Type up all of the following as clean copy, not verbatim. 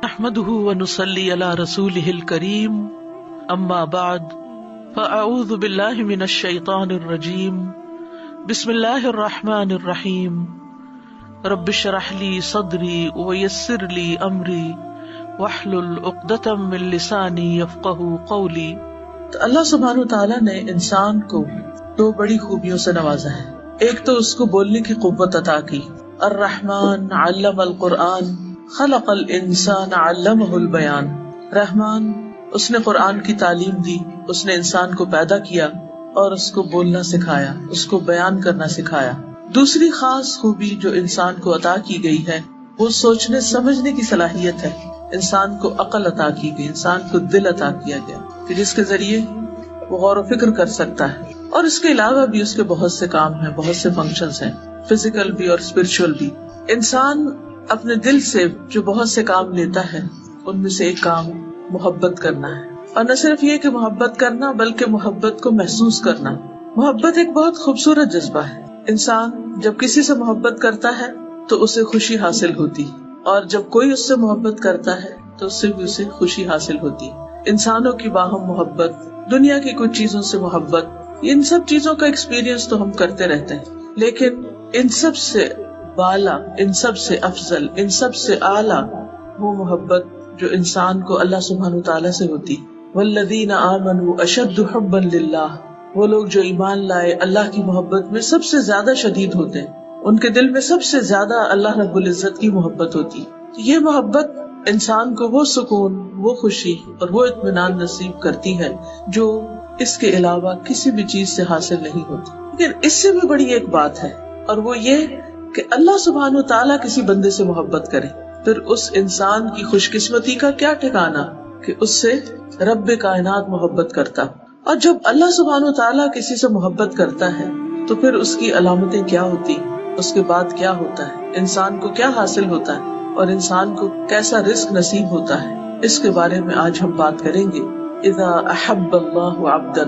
نحمده ونصلي على رسوله الكريم اما بعد فاعوذ بالله من الشيطان الرجيم بسم الله الرحمن الرحيم رب اشرح لي صدري ويسر لي امري واحلل عقدة من لساني يفقهوا قولي۔ اللہ سبحانہ تعالیٰ نے انسان کو دو بڑی خوبیوں سے نوازا ہے۔ ایک تو اس کو بولنے کی قوت عطا کی، الرحمن علم القرآن خلق الانسان علمہ البیان، رحمان اس نے قرآن کی تعلیم دی، اس نے انسان کو پیدا کیا اور اس کو بولنا سکھایا، اس کو بیان کرنا سکھایا۔ دوسری خاص خوبی جو انسان کو عطا کی گئی ہے وہ سوچنے سمجھنے کی صلاحیت ہے۔ انسان کو عقل عطا کی گئی، انسان کو دل عطا کیا گیا کہ جس کے ذریعے وہ غور و فکر کر سکتا ہے، اور اس کے علاوہ بھی اس کے بہت سے کام ہیں، بہت سے فنکشنز ہیں، فزیکل بھی اور اسپرچل بھی۔ انسان اپنے دل سے جو بہت سے کام لیتا ہے ان میں سے ایک کام محبت کرنا ہے، اور نہ صرف یہ کہ محبت کرنا بلکہ محبت کو محسوس کرنا۔ محبت ایک بہت خوبصورت جذبہ ہے۔ انسان جب کسی سے محبت کرتا ہے تو اسے خوشی حاصل ہوتی، اور جب کوئی اس سے محبت کرتا ہے تو اس سے بھی اسے خوشی حاصل ہوتی۔ انسانوں کی باہم محبت، دنیا کی کچھ چیزوں سے محبت، ان سب چیزوں کا ایکسپیرینس تو ہم کرتے رہتے ہیں، لیکن ان سب سے بالا، ان سب سے افضل، ان سب سے اعلیٰ وہ محبت جو انسان کو اللہ سبحانہ تعالیٰ سے ہوتی۔ والذین آمنوا اشد حبا للہ، وہ لوگ جو ایمان لائے اللہ کی محبت میں سب سے زیادہ شدید ہوتے ہیں، ان کے دل میں سب سے زیادہ اللہ رب العزت کی محبت ہوتی۔ یہ محبت انسان کو وہ سکون، وہ خوشی اور وہ اطمینان نصیب کرتی ہے جو اس کے علاوہ کسی بھی چیز سے حاصل نہیں ہوتی۔ لیکن اس سے بھی بڑی ایک بات ہے، اور وہ یہ کہ اللہ سبحانہ تعالیٰ کسی بندے سے محبت کرے، پھر اس انسان کی خوش قسمتی کا کیا ٹھکانا کہ اس سے رب کائنات محبت کرتا۔ اور جب اللہ سبحانہ تعالیٰ کسی سے محبت کرتا ہے تو پھر اس کی علامتیں کیا ہوتی، اس کے بعد کیا ہوتا ہے، انسان کو کیا حاصل ہوتا ہے اور انسان کو کیسا رزق نصیب ہوتا ہے، اس کے بارے میں آج ہم بات کریں گے۔ اذا احب اللہ عبدا،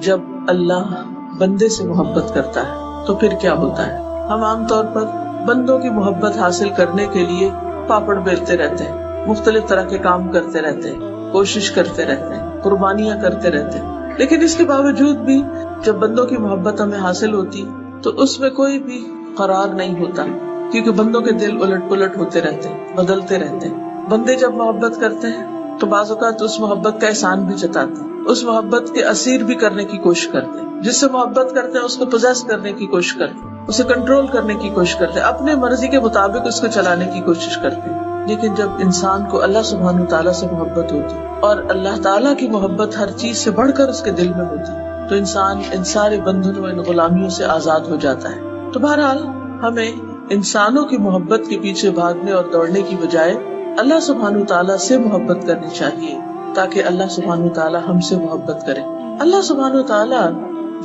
جب اللہ بندے سے محبت کرتا ہے تو پھر کیا ہوتا ہے۔ ہم عام طور پر بندوں کی محبت حاصل کرنے کے لیے پاپڑ بیلتے رہتے ہیں، مختلف طرح کے کام کرتے رہتے ہیں، کوشش کرتے رہتے ہیں، قربانیاں کرتے رہتے ہیں، لیکن اس کے باوجود بھی جب بندوں کی محبت ہمیں حاصل ہوتی تو اس میں کوئی بھی قرار نہیں ہوتا، کیونکہ بندوں کے دل الٹ پلٹ ہوتے رہتے ہیں، بدلتے رہتے ہیں۔ بندے جب محبت کرتے ہیں تو بعض اوقات اس محبت کا احسان بھی جتاتے ہیں، اس محبت کے اسیر بھی کرنے کی کوشش کرتے ہیں، جس سے محبت کرتے ہیں اس کو پوزیس کرنے کی کوشش کرتے ہیں، اسے کنٹرول کرنے کی کوشش کرتے ہیں، اپنے مرضی کے مطابق اس کو چلانے کی کوشش کرتے ہیں۔ لیکن جب انسان کو اللہ سبحانہ تعالیٰ سے محبت ہوتی اور اللہ تعالیٰ کی محبت ہر چیز سے بڑھ کر اس کے دل میں ہوتی تو انسان ان سارے بندھنوں، ان غلامیوں سے آزاد ہو جاتا ہے۔ تو بہرحال ہمیں انسانوں کی محبت کے پیچھے بھاگنے اور دوڑنے کی بجائے اللہ سبحانہ تعالیٰ سے محبت کرنی چاہیے، تاکہ اللہ سبحانہ تعالیٰ ہم سے محبت کرے۔ اللہ سبحانہ تعالیٰ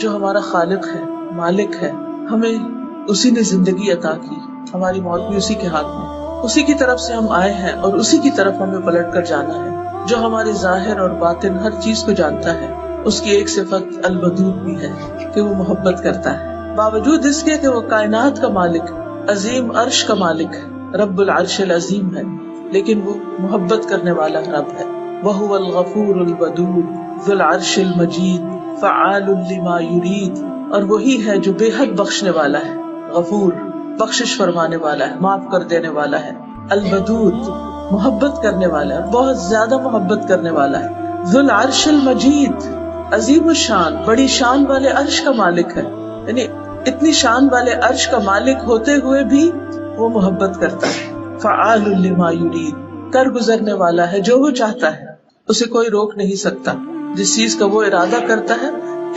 جو ہمارا خالق ہے، مالک ہے، ہمیں اسی نے زندگی عطا کی، ہماری موت بھی اسی کے ہاتھ میں، اسی کی طرف سے ہم آئے ہیں اور اسی کی طرف ہمیں پلٹ کر جانا ہے، جو ہمارے ظاہر اور باطن ہر چیز کو جانتا ہے۔ اس کی ایک صفت الودود بھی ہے کہ وہ محبت کرتا ہے، باوجود اس کے کہ وہ کائنات کا مالک، عظیم عرش کا مالک ہے، رب العرش العظیم ہے، لیکن وہ محبت کرنے والا رب ہے۔ وَهُوَ الْغَفُورُ الْوَدُودُ ذُو الْعَرْشِ الْمَجِيدُ فَعَّالٌ لِمَا يُرِيدُ، اور وہی ہے جو بے حد بخشنے والا ہے، غفور بخشش فرمانے والا ہے، معاف کر دینے والا ہے، الودود محبت کرنے والا ہے، بہت زیادہ محبت کرنے والا ہے، ذو العرش المجید عظیم الشان بڑی شان والے عرش کا مالک ہے، یعنی اتنی شان والے عرش کا مالک ہوتے ہوئے بھی وہ محبت کرتا ہے۔ فعال لما یرید کر گزرنے والا ہے جو وہ چاہتا ہے، اسے کوئی روک نہیں سکتا، جس چیز کا وہ ارادہ کرتا ہے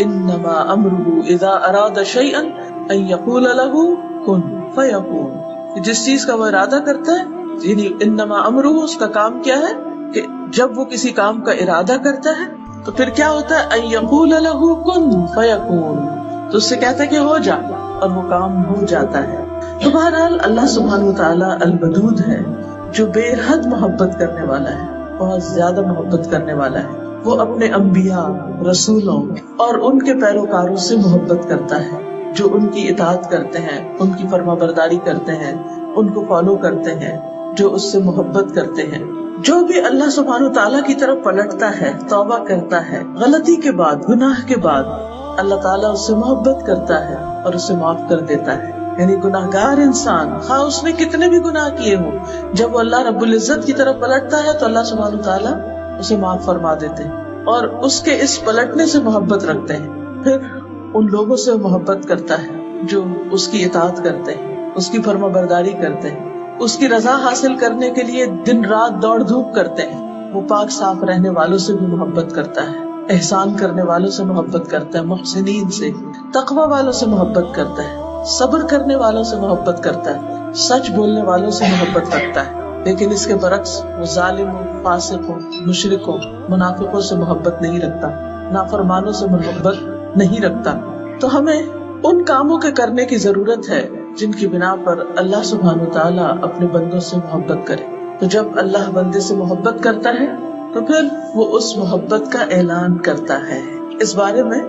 انما امرہ اذا اراد شیئا ان یقول لہ کن فیکون، جس چیز کا وہ ارادہ کرتا ہے، یعنی انما امرہ اس کا کام کیا ہے کہ جب وہ کسی کام کا ارادہ کرتا ہے تو پھر کیا ہوتا ہے ان یقول لہ کن فیکون، تو اس سے کہتا ہے کہ ہو جا، اور وہ کام ہو جاتا ہے۔ تو بہرحال اللہ سبحانہ وتعالی الودود ہے، جو بے حد محبت کرنے والا ہے، بہت زیادہ محبت کرنے والا ہے۔ وہ اپنے انبیاء، رسولوں اور ان کے پیروکاروں سے محبت کرتا ہے، جو ان کی اطاعت کرتے ہیں، ان کی فرما برداری کرتے ہیں، ان کو فالو کرتے ہیں، جو اس سے محبت کرتے ہیں. جو بھی اللہ سبحانہ تعالیٰ کی طرف پلٹتا ہے، توبہ کرتا ہے، غلطی کے بعد، گناہ کے بعد، اللہ تعالیٰ اس سے محبت کرتا ہے اور اسے معاف کر دیتا ہے. یعنی گناہگار انسان خواہ اس نے کتنے بھی گناہ کیے ہوں، جب وہ اللہ رب العزت کی طرف پلٹتا ہے تو اللہ سبحانہ تعالیٰ اسے معاف فرما دیتے ہیں اور اس کے اس پلٹنے سے محبت رکھتے ہیں. پھر ان لوگوں سے محبت کرتا ہے جو اس کی اطاعت کرتے ہیں، اس کی فرما برداری کرتے ہیں، اس کی رضا حاصل کرنے کے لیے دن رات دوڑ دھوپ کرتے ہیں. وہ پاک صاف رہنے والوں سے بھی محبت کرتا ہے، احسان کرنے والوں سے محبت کرتا ہے، محسنین سے، تقوی والوں سے محبت کرتا ہے، صبر کرنے والوں سے محبت کرتا ہے، سچ بولنے والوں سے محبت رکھتا ہے. لیکن اس کے برعکس وہ ظالموں، فاسقوں، مشرکوں، منافقوں سے محبت نہیں رکھتا، نافرمانوں سے محبت نہیں رکھتا. تو ہمیں ان کاموں کے کرنے کی ضرورت ہے جن کی بنا پر اللہ سبحانہ تعالیٰ اپنے بندوں سے محبت کرے. تو جب اللہ بندے سے محبت کرتا ہے تو پھر وہ اس محبت کا اعلان کرتا ہے. اس بارے میں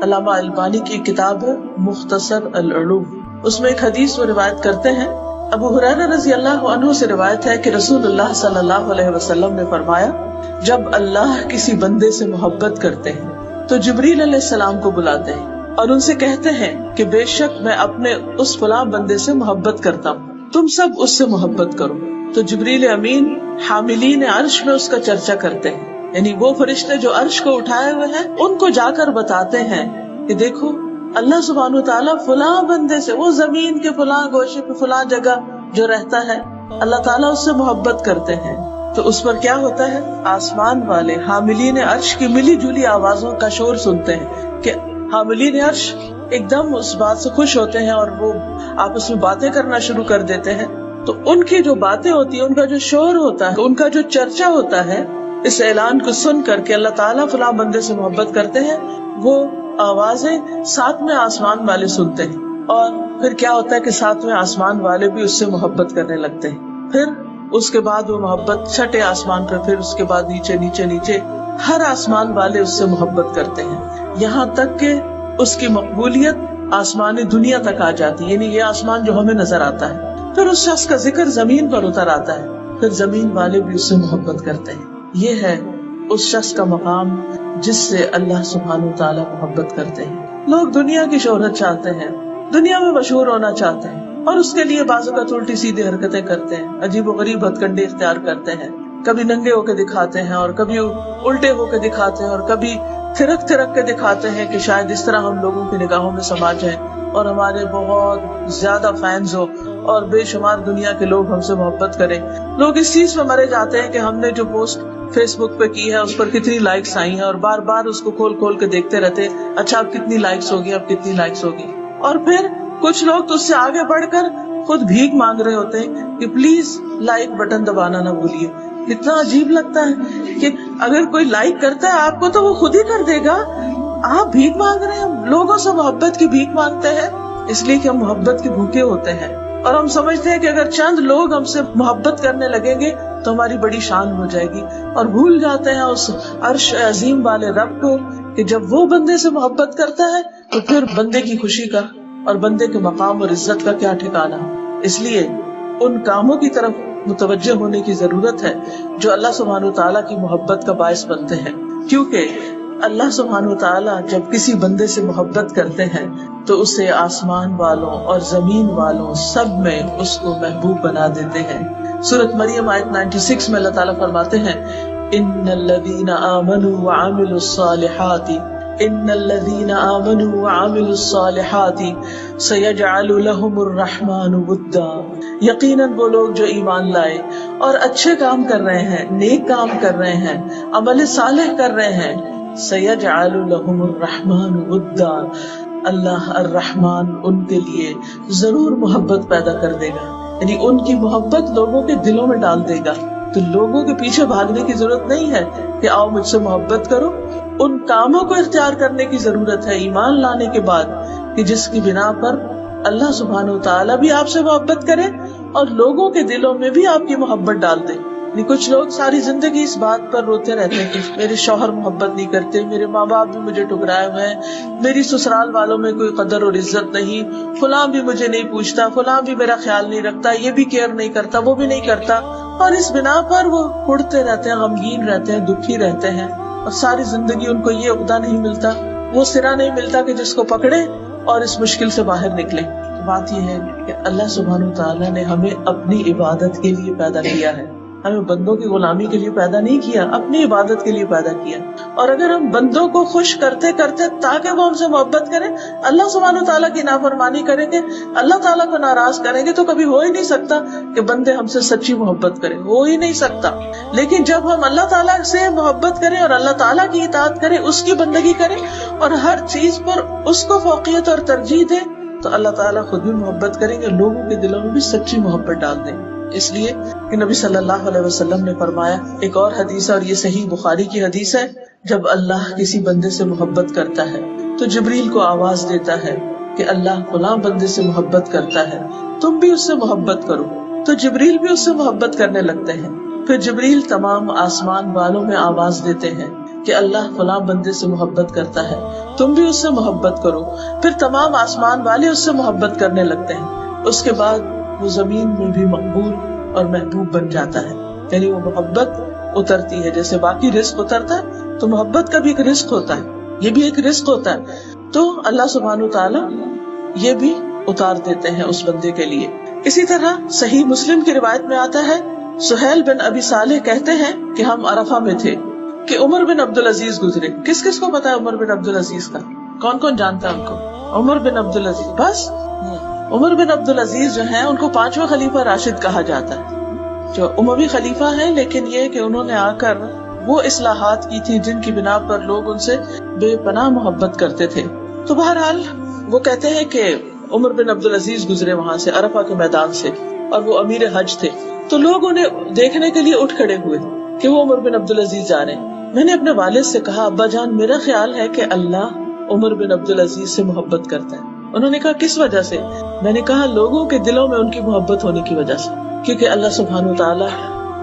علامہ البانی کی کتاب ہے مختصر العلوم، اس میں ایک حدیث وہ روایت کرتے ہیں. ابو ہریرہ رضی اللہ عنہ سے روایت ہے کہ رسول اللہ صلی اللہ علیہ وسلم نے فرمایا، جب اللہ کسی بندے سے محبت کرتے ہیں تو جبریل علیہ السلام کو بلاتے ہیں اور ان سے کہتے ہیں کہ بے شک میں اپنے اس فلاں بندے سے محبت کرتا ہوں، تم سب اس سے محبت کرو. تو جبریل امین حاملین عرش میں اس کا چرچا کرتے ہیں، یعنی وہ فرشتے جو عرش کو اٹھائے ہوئے ہیں ان کو جا کر بتاتے ہیں کہ دیکھو اللہ سبحانہ تعالیٰ فلاں بندے سے، وہ زمین کے فلاں گوشے پہ فلاں جگہ جو رہتا ہے، اللہ تعالیٰ اس سے محبت کرتے ہیں. تو اس پر کیا ہوتا ہے، آسمان والے حاملین عرش کی ملی جلی آوازوں کا شور سنتے ہیں کہ حاملین عرش ایک دم اس بات سے خوش ہوتے ہیں اور وہ آپس میں باتیں کرنا شروع کر دیتے ہیں. تو ان کی جو باتیں ہوتی ہیں، ان کا جو شور ہوتا ہے، ان کا جو چرچا ہوتا ہے، اس اعلان کو سن کر کے اللہ تعالیٰ فلاں بندے سے محبت کرتے ہیں، وہ آوازیں ساتویں آسمان والے سنتے ہیں. اور پھر کیا ہوتا ہے کہ ساتویں آسمان والے بھی اس سے محبت کرنے لگتے ہیں. پھر اس کے بعد وہ محبت چھٹے آسمان پر، پھر اس کے بعد نیچے نیچے نیچے ہر آسمان والے اس سے محبت کرتے ہیں، یہاں تک کہ اس کی مقبولیت آسمانی دنیا تک آ جاتی ہے، یعنی یہ آسمان جو ہمیں نظر آتا ہے. پھر اس شخص کا ذکر زمین پر اتر آتا ہے، پھر زمین والے بھی اس سے محبت کرتے ہیں. یہ ہے اس شخص کا مقام جس سے اللہ سبحانہ تعالیٰ محبت کرتے ہیں. لوگ دنیا کی شہرت چاہتے ہیں، دنیا میں مشہور ہونا چاہتے ہیں اور اس کے لیے بعض اوقات الٹی سیدھی حرکتیں کرتے ہیں، عجیب و غریب ہتھ کنڈے اختیار کرتے ہیں. کبھی ننگے ہو کے دکھاتے ہیں اور کبھی الٹے ہو کے دکھاتے ہیں اور کبھی تھرک تھرک کے دکھاتے ہیں کہ شاید اس طرح ہم لوگوں کی نگاہوں میں سما جائیں اور ہمارے بہت زیادہ فینز ہو اور بے شمار دنیا کے لوگ ہم سے محبت کریں. لوگ اس چیز میں مرے جاتے ہیں کہ ہم نے جو پوسٹ فیس بک پہ کی ہے اس پر کتنی لائکس آئی ہیں اور بار بار اس کو کھول کھول کے دیکھتے رہتے، اچھا اب کتنی لائکس ہوگی، اب کتنی لائکس ہوگی. اور پھر کچھ لوگ تو اس سے آگے بڑھ کر خود بھیک مانگ رہے ہوتے ہیں کہ پلیز لائک بٹن دبانا نہ بھولیے. کتنا عجیب لگتا ہے کہ اگر کوئی لائک کرتا ہے آپ کو تو وہ خود ہی کر دے گا، آپ بھیک مانگ رہے ہیں. لوگوں سے محبت کی بھیک مانگتے ہیں اس لیے کہ ہم محبت کے بھوکے ہوتے ہیں اور ہم سمجھتے ہیں کہ اگر چند لوگ ہم سے محبت کرنے لگیں گے تو ہماری بڑی شان ہو جائے گی، اور بھول جاتے ہیں اس عرش عظیم والے رب کو کہ جب وہ بندے سے محبت کرتا ہے تو پھر بندے کی خوشی کا اور بندے کے مقام اور عزت کا کیا ٹھکانا. اس لیے ان کاموں کی طرف متوجہ ہونے کی ضرورت ہے جو اللہ سبحانہ تعالیٰ کی محبت کا باعث بنتے ہیں، کیونکہ اللہ سبحانہ تعالیٰ جب کسی بندے سے محبت کرتے ہیں تو اسے آسمان والوں اور زمین والوں سب میں اس کو محبوب بنا دیتے ہیں. سورۃ مریم آیت 96 میں اللہ تعالیٰ فرماتے ہیں، ان الذین آمنوا وعملوا الصالحات ان الذین آمنوا وعملوا الصالحات سیجعل لهم الرحمن ودا. یقیناً وہ لوگ جو ایمان لائے اور اچھے کام کر رہے ہیں، نیک کام کر رہے ہیں، عمل صالح کر رہے ہیں، سیجعل لهم الرحمن ودا، اللہ الرحمن ان کے لیے ضرور محبت پیدا کر دے گا، یعنی ان کی محبت لوگوں کے دلوں میں ڈال دے گا. تو لوگوں کے پیچھے بھاگنے کی ضرورت نہیں ہے کہ آؤ مجھ سے محبت کرو. ان کاموں کو اختیار کرنے کی ضرورت ہے ایمان لانے کے بعد کہ جس کی بنا پر اللہ سبحانہ و تعالیٰ بھی آپ سے محبت کرے اور لوگوں کے دلوں میں بھی آپ کی محبت ڈال دے. کچھ لوگ ساری زندگی اس بات پر روتے رہتے ہیں کہ میرے شوہر محبت نہیں کرتے، میرے ماں باپ بھی مجھے ٹکرائے ہوئے ہیں، میری سسرال والوں میں کوئی قدر اور عزت نہیں، فلاں بھی مجھے نہیں پوچھتا، فلاں بھی میرا خیال نہیں رکھتا، یہ بھی کیئر نہیں کرتا، وہ بھی نہیں کرتا، اور اس بنا پر وہ کڑتے رہتے ہیں، غمگین رہتے ہیں، دکھی رہتے ہیں، اور ساری زندگی ان کو یہ عقدہ نہیں ملتا، وہ سرا نہیں ملتا کہ جس کو پکڑے اور اس مشکل سے باہر نکلے۔ بات یہ ہے کہ اللہ سبحانہ وتعالیٰ نے ہمیں اپنی عبادت کے لیے پیدا کیا ہے، ہمیں بندوں کی غلامی کے لیے پیدا نہیں کیا، اپنی عبادت کے لیے پیدا کیا۔ اور اگر ہم بندوں کو خوش کرتے کرتے تاکہ وہ ہم سے محبت کریں، اللہ سبحانہ وتعالیٰ کی نافرمانی کریں گے، اللہ تعالیٰ کو ناراض کریں گے، تو کبھی ہو ہی نہیں سکتا کہ بندے ہم سے سچی محبت کریں، ہو ہی نہیں سکتا۔ لیکن جب ہم اللہ تعالیٰ سے محبت کریں اور اللہ تعالیٰ کی اطاعت کریں، اس کی بندگی کریں اور ہر چیز پر اس کو فوقیت اور ترجیح دیں، تو اللہ تعالیٰ خود بھی محبت کریں گے، لوگوں کے دلوں میں بھی سچی محبت ڈال دیں گے۔ اس لیے کہ نبی صلی اللہ علیہ وسلم نے فرمایا، ایک اور حدیث ہے اور یہ صحیح بخاری کی حدیث ہے، جب اللہ کسی بندے سے محبت کرتا ہے تو جبریل کو آواز دیتا ہے کہ اللہ فلاں بندے سے محبت کرتا ہے، تم بھی اس سے محبت کرو، تو جبریل بھی اس سے محبت کرنے لگتے ہیں۔ پھر جبریل تمام آسمان والوں میں آواز دیتے ہیں کہ اللہ فلاں بندے سے محبت کرتا ہے، تم بھی اس سے محبت کرو، پھر تمام آسمان والے اس سے محبت کرنے لگتے ہیں۔ اس کے بعد وہ زمین میں بھی مقبول اور محبوب بن جاتا ہے، یعنی وہ محبت اترتی ہے، جیسے باقی رزق اترتا ہے تو محبت کا بھی ایک رزق ہوتا ہے، یہ بھی ایک رزق ہوتا ہے، تو اللہ سبحانہ تعالیٰ یہ بھی اتار دیتے ہیں اس بندے کے لیے۔ اسی طرح صحیح مسلم کی روایت میں آتا ہے، سہیل بن ابی صالح کہتے ہیں کہ ہم عرفہ میں تھے کہ عمر بن عبدالعزیز گزرے۔ کس کس کو پتا ہے عمر بن عبدالعزیز کا؟ کون کون جانتا ہے ان کو؟ عمر بن عبدالعزیز، بس عمر بن عبدالعزیز جو ہیں ان کو 5واں خلیفہ راشد کہا جاتا ہے، جو اموی خلیفہ ہیں، لیکن یہ کہ انہوں نے آ کر وہ اصلاحات کی تھی جن کی بنا پر لوگ ان سے بے پناہ محبت کرتے تھے۔ تو بہرحال وہ کہتے ہیں کہ عمر بن عبدالعزیز گزرے وہاں سے، عرفہ کے میدان سے، اور وہ امیر حج تھے، تو لوگ انہیں دیکھنے کے لیے اٹھ کھڑے ہوئے کہ وہ عمر بن عبدالعزیز جا رہے ہیں۔ میں نے اپنے والد سے کہا، ابا جان میرا خیال ہے کہ اللہ عمر بن عبدالعزیز سے محبت کرتا ہے۔ انہوں نے کہا کس وجہ سے؟ میں نے کہا لوگوں کے دلوں میں ان کی محبت ہونے کی وجہ سے، کیونکہ اللہ سبحانہ وتعالیٰ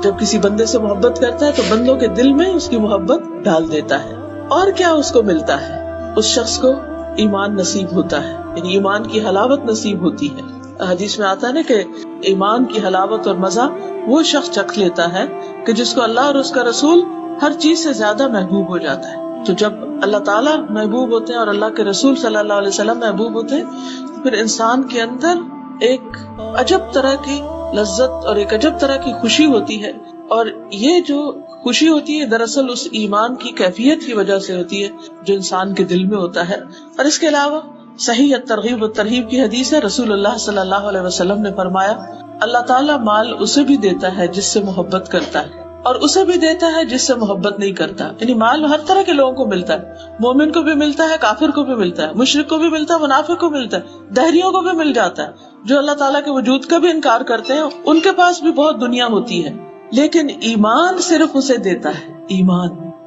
جب کسی بندے سے محبت کرتا ہے تو بندوں کے دل میں اس کی محبت ڈال دیتا ہے۔ اور کیا اس کو ملتا ہے؟ اس شخص کو ایمان نصیب ہوتا ہے، یعنی ایمان کی حلاوت نصیب ہوتی ہے۔ حدیث میں آتا ہے نا کہ ایمان کی حلاوت اور مزہ وہ شخص چکھ لیتا ہے کہ جس کو اللہ اور اس کا رسول ہر چیز سے زیادہ محبوب ہو جاتا ہے۔ تو جب اللہ تعالیٰ محبوب ہوتے ہیں اور اللہ کے رسول صلی اللہ علیہ وسلم محبوب ہوتے ہیں، تو پھر انسان کے اندر ایک عجب طرح کی لذت اور ایک عجب طرح کی خوشی ہوتی ہے، اور یہ جو خوشی ہوتی ہے دراصل اس ایمان کی کیفیت کی وجہ سے ہوتی ہے جو انسان کے دل میں ہوتا ہے۔ اور اس کے علاوہ صحیح الترغیب والترہیب کی حدیث ہے، رسول اللہ صلی اللہ علیہ وسلم نے فرمایا، اللہ تعالیٰ مال اسے بھی دیتا ہے جس سے محبت کرتا ہے، اور اسے بھی دیتا ہے جس سے محبت نہیں کرتا۔ یعنی مال ہر طرح کے لوگوں کو ملتا ہے، مومن کو بھی ملتا ہے، کافر کو بھی ملتا ہے، مشرک کو بھی ملتا ہے، منافق کو ملتا ہے، دہریوں کو بھی مل جاتا ہے۔ جو اللہ تعالیٰ کے وجود کا بھی انکار کرتے ہیں ان کے پاس بھی بہت دنیا ہوتی ہے، لیکن ایمان صرف اسے دیتا ہے،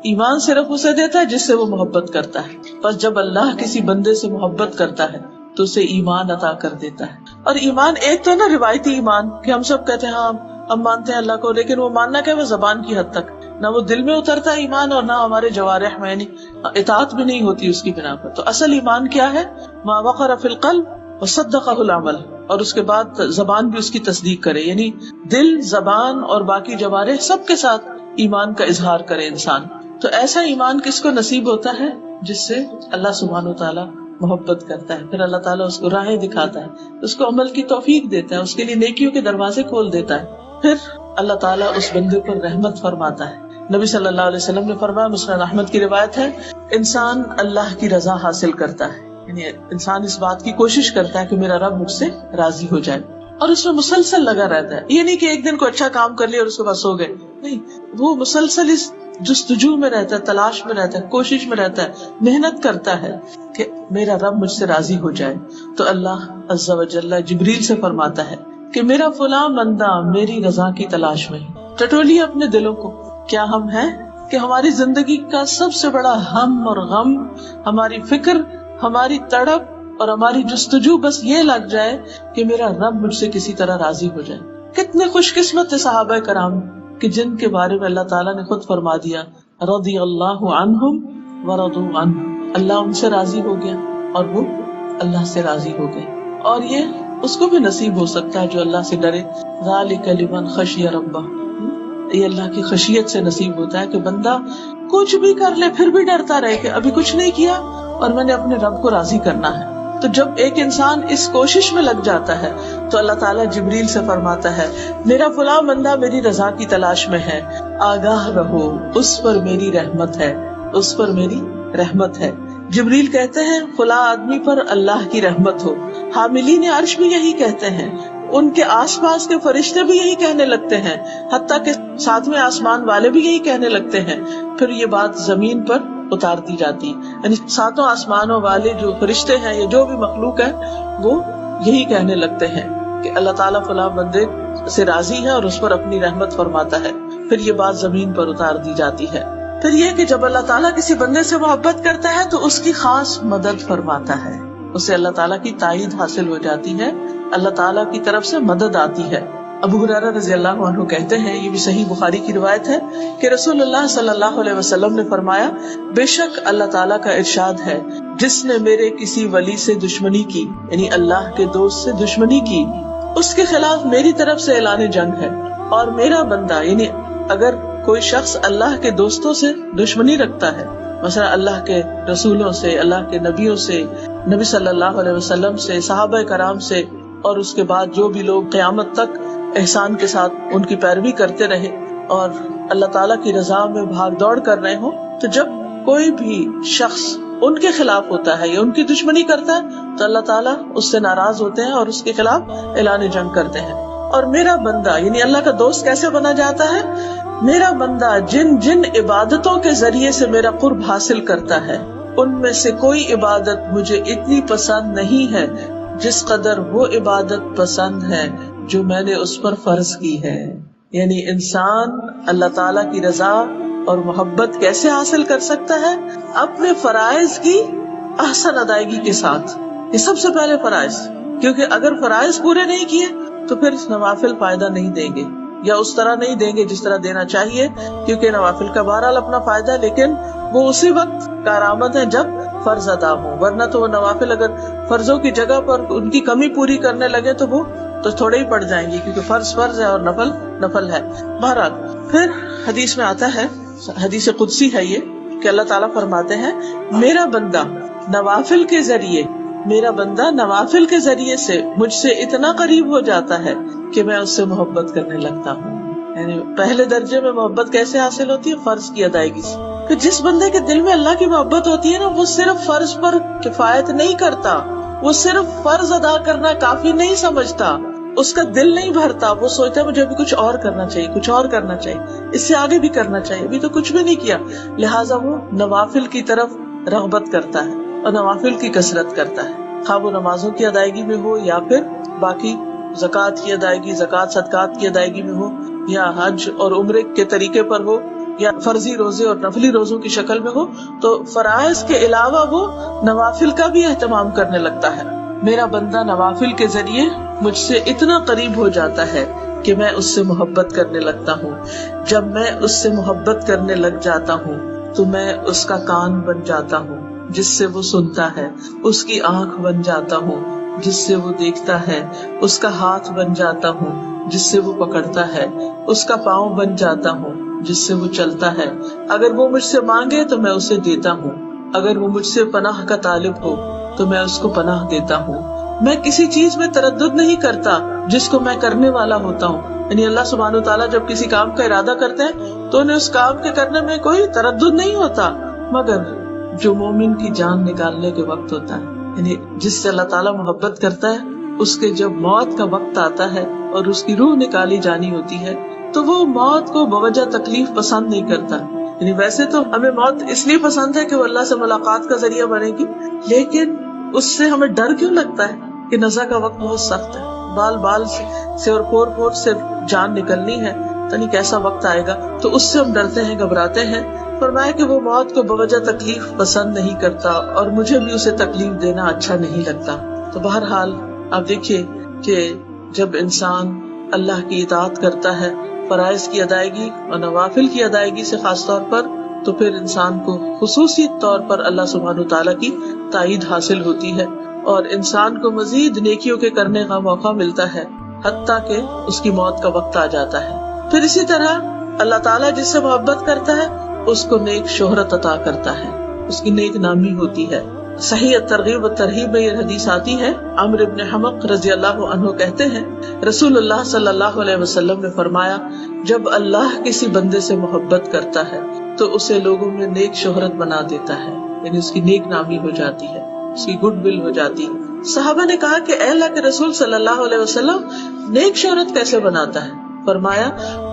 ایمان صرف اسے دیتا ہے جس سے وہ محبت کرتا ہے۔ بس جب اللہ کسی بندے سے محبت کرتا ہے تو اسے ایمان عطا کر دیتا ہے۔ اور ایمان ایک تو نا روایتی ایمان کہ ہم سب کہتے ہیں ہاں ہم مانتے ہیں اللہ کو، لیکن وہ ماننا کیا، وہ زبان کی حد تک، نہ وہ دل میں اترتا ہے ایمان اور نہ ہمارے جوارح میں، یعنی اطاعت بھی نہیں ہوتی اس کی بنا پر۔ تو اصل ایمان کیا ہے؟ ما وقر فی القلب وصدقہ العمل، اور اس کے بعد زبان بھی اس کی تصدیق کرے، یعنی دل، زبان اور باقی جوارح سب کے ساتھ ایمان کا اظہار کرے انسان۔ تو ایسا ایمان کس کو نصیب ہوتا ہے؟ جس سے اللہ سبحانہ وتعالیٰ محبت کرتا ہے، پھر اللہ تعالیٰ اس کو راہیں دکھاتا ہے، اس کو عمل کی توفیق دیتا ہے، اس کے لیے نیکیوں کے دروازے کھول دیتا ہے، پھر اللہ تعالیٰ اس بندے پر رحمت فرماتا ہے۔ نبی صلی اللہ علیہ وسلم نے فرمایا، مسند احمد کی روایت ہے، انسان اللہ کی رضا حاصل کرتا ہے، یعنی انسان اس بات کی کوشش کرتا ہے کہ میرا رب مجھ سے راضی ہو جائے، اور اس میں مسلسل لگا رہتا ہے۔ یہ نہیں کہ ایک دن کو اچھا کام کر لیا اور اس کے بعد سو گئے، نہیں، وہ مسلسل اس جستجو میں رہتا ہے، تلاش میں رہتا ہے، کوشش میں رہتا ہے، محنت کرتا ہے کہ میرا رب مجھ سے راضی ہو جائے۔ تو اللہ عز و جل جبریل سے فرماتا ہے کہ میرا فلاں بندہ میری رضا کی تلاش میں، ٹٹولیے اپنے دلوں کو، کیا ہم ہیں کہ ہماری زندگی کا سب سے بڑا ہم اور غم، ہماری فکر، ہماری تڑپ اور ہماری جستجو بس یہ لگ جائے کہ میرا رب مجھ سے کسی طرح راضی ہو جائے۔ کتنے خوش قسمت تھے صحابہ کرام کہ جن کے بارے میں اللہ تعالیٰ نے خود فرما دیا رضی اللہ عنہم ورضوا عنہ، اللہ ان سے راضی ہو گیا اور وہ اللہ سے راضی ہو گئے. اور یہ اس کو بھی نصیب ہو سکتا ہے جو اللہ سے ڈرے. ذالک لمن خشی ربہ، یہ اللہ کی خشیت سے نصیب ہوتا ہے کہ بندہ کچھ بھی کر لے پھر بھی ڈرتا رہے کہ ابھی کچھ نہیں کیا اور میں نے اپنے رب کو راضی کرنا ہے. تو جب ایک انسان اس کوشش میں لگ جاتا ہے تو اللہ تعالیٰ جبریل سے فرماتا ہے میرا فلاں بندہ میری رضا کی تلاش میں ہے، آگاہ رہو، اس پر میری رحمت ہے، اس پر میری رحمت ہے. جبریل کہتے ہیں فلاں آدمی پر اللہ کی رحمت ہو. حاملین عرش بھی یہی کہتے ہیں، ان کے آس پاس کے فرشتے بھی یہی کہنے لگتے ہیں، حتیٰ کہ ساتویں آسمان والے بھی یہی کہنے لگتے ہیں. پھر یہ بات زمین پر اتار دی جاتی، یعنی ساتوں آسمانوں والے جو فرشتے ہیں یا جو بھی مخلوق ہے وہ یہی کہنے لگتے ہیں کہ اللہ تعالیٰ فلاں بندے سے راضی ہے اور اس پر اپنی رحمت فرماتا ہے. پھر یہ بات زمین پر اتار دی جاتی ہے. پھر یہ کہ جب اللہ تعالیٰ کسی بندے سے محبت کرتا ہے تو اس کی خاص مدد فرماتا ہے، اسے اللہ تعالیٰ کی تائید حاصل ہو جاتی ہے، اللہ تعالیٰ کی طرف سے مدد آتی ہے. ابو ہریرہ رضی اللہ عنہ کہتے ہیں، یہ بھی صحیح بخاری کی روایت ہے کہ رسول اللہ صلی اللہ علیہ وسلم نے فرمایا بے شک اللہ تعالیٰ کا ارشاد ہے جس نے میرے کسی ولی سے دشمنی کی، یعنی اللہ کے دوست سے دشمنی کی، اس کے خلاف میری طرف سے اعلان جنگ ہے. اور میرا بندہ، یعنی اگر کوئی شخص اللہ کے دوستوں سے دشمنی رکھتا ہے، مثلا اللہ کے رسولوں سے، اللہ کے نبیوں سے، نبی صلی اللہ علیہ وسلم سے، صحابہ کرام سے، اور اس کے بعد جو بھی لوگ قیامت تک احسان کے ساتھ ان کی پیروی کرتے رہے اور اللہ تعالیٰ کی رضا میں بھاگ دوڑ کر رہے ہوں، تو جب کوئی بھی شخص ان کے خلاف ہوتا ہے یا ان کی دشمنی کرتا ہے تو اللہ تعالیٰ اس سے ناراض ہوتے ہیں اور اس کے خلاف اعلان جنگ کرتے ہیں. اور میرا بندہ، یعنی اللہ کا دوست کیسے بنا جاتا ہے؟ میرا بندہ جن جن عبادتوں کے ذریعے سے میرا قرب حاصل کرتا ہے ان میں سے کوئی عبادت مجھے اتنی پسند نہیں ہے جس قدر وہ عبادت پسند ہے جو میں نے اس پر فرض کی ہے. یعنی انسان اللہ تعالیٰ کی رضا اور محبت کیسے حاصل کر سکتا ہے؟ اپنے فرائض کی احسن ادائیگی کے ساتھ. یہ سب سے پہلے فرائض، کیونکہ اگر فرائض پورے نہیں کیے تو پھر نوافل فائدہ نہیں دیں گے یا اس طرح نہیں دیں گے جس طرح دینا چاہیے، کیونکہ نوافل کا بہرحال اپنا فائدہ ہے لیکن وہ اسی وقت کارآمد ہے جب فرض ادا ہو، ورنہ تو وہ نوافل اگر فرضوں کی جگہ پر ان کی کمی پوری کرنے لگے تو وہ تو تھوڑے ہی پڑ جائیں گی، کیونکہ فرض فرض ہے اور نفل نفل ہے. بہرحال پھر حدیث میں آتا ہے، حدیث قدسی ہے یہ، کہ اللہ تعالیٰ فرماتے ہیں میرا بندہ نوافل کے ذریعے، میرا بندہ نوافل کے ذریعے سے مجھ سے اتنا قریب ہو جاتا ہے کہ میں اس سے محبت کرنے لگتا ہوں. یعنی پہلے درجے میں محبت کیسے حاصل ہوتی ہے؟ فرض کی ادائیگی سے. کہ جس بندے کے دل میں اللہ کی محبت ہوتی ہے نا، وہ صرف فرض پر کفایت نہیں کرتا، وہ صرف فرض ادا کرنا کافی نہیں سمجھتا، اس کا دل نہیں بھرتا، وہ سوچتا ہے مجھے ابھی کچھ اور کرنا چاہیے، کچھ اور کرنا چاہیے، اس سے آگے بھی کرنا چاہیے، ابھی تو کچھ بھی نہیں کیا. لہٰذا وہ نوافل کی طرف رغبت کرتا ہے اور نوافل کی کثرت کرتا ہے، خواہ وہ نمازوں کی ادائیگی میں ہو یا پھر باقی زکوٰۃ کی ادائیگی، زکوٰۃ صدقات کی ادائیگی میں ہو، یا حج اور عمرے کے طریقے پر ہو، یا فرضی روزے اور نفلی روزوں کی شکل میں ہو. تو فرائض کے علاوہ وہ نوافل کا بھی اہتمام کرنے لگتا ہے. میرا بندہ نوافل کے ذریعے مجھ سے اتنا قریب ہو جاتا ہے کہ میں اس سے محبت کرنے لگتا ہوں. جب میں اس سے محبت کرنے لگ جاتا ہوں تو میں اس کا کان بن جاتا ہوں جس سے وہ سنتا ہے، اس کی آنکھ بن جاتا ہوں جس سے وہ دیکھتا ہے، اس کا ہاتھ بن جاتا ہوں جس سے وہ پکڑتا ہے، اس کا پاؤں بن جاتا ہوں جس سے وہ چلتا ہے. اگر وہ مجھ سے مانگے تو میں اسے دیتا ہوں، اگر وہ مجھ سے پناہ کا طالب ہو تو میں اس کو پناہ دیتا ہوں. میں کسی چیز میں تردد نہیں کرتا جس کو میں کرنے والا ہوتا ہوں. یعنی اللہ سبحانہ وتعالیٰ جب کسی کام کا ارادہ کرتے ہیں تو انہیں اس کام کے کرنے میں کوئی تردد نہیں ہوتا، مگر جو مومن کی جان نکالنے کے وقت ہوتا ہے، یعنی جس سے اللہ تعالیٰ محبت کرتا ہے، اس کے جب موت کا وقت آتا ہے اور اس کی روح نکالی جانی ہوتی ہے تو وہ موت کو بوجہ تکلیف پسند نہیں کرتا. یعنی ویسے تو ہمیں موت اس لیے پسند ہے کہ وہ اللہ سے ملاقات کا ذریعہ بنے گی، لیکن اس سے ہمیں ڈر کیوں لگتا ہے کہ نزا کا وقت بہت سخت ہے، بال بال سے اور پور پور سے جان نکلنی ہے، یعنی کیسا وقت آئے گا، تو اس سے ہم ڈرتے ہیں، گھبراتے ہیں. فرمایا کہ وہ موت کو بوجہ تکلیف پسند نہیں کرتا اور مجھے بھی اسے تکلیف دینا اچھا نہیں لگتا. تو بہرحال آپ دیکھیے کہ جب انسان اللہ کی اطاعت کرتا ہے فرائض کی ادائیگی اور نوافل کی ادائیگی سے خاص طور پر، تو پھر انسان کو خصوصی طور پر اللہ سبحانہ وتعالیٰ کی تائید حاصل ہوتی ہے اور انسان کو مزید نیکیوں کے کرنے کا موقع ملتا ہے حتیٰ کہ اس کی موت کا وقت آ جاتا ہے۔ پھر اسی طرح اللہ تعالیٰ جس سے محبت کرتا ہے اس کو نیک شہرت عطا کرتا ہے، اس کی نیک نامی ہوتی ہے۔ صحیح ترغیب و ترہیب میں یہ حدیث آتی ہے، عمرو بن حمق رضی اللہ عنہ کہتے ہیں رسول اللہ صلی اللہ علیہ وسلم نے فرمایا، جب اللہ کسی بندے سے محبت کرتا ہے تو اسے لوگوں میں نیک شہرت بنا دیتا ہے، یعنی اس کی نیک نامی ہو جاتی ہے، اس کی گڈ ول ہو جاتی ہے۔ صحابہ نے کہا کہ اے اللہ کے رسول صلی اللہ علیہ وسلم، نیک شہرت کیسے بناتا ہے؟ فرمایا،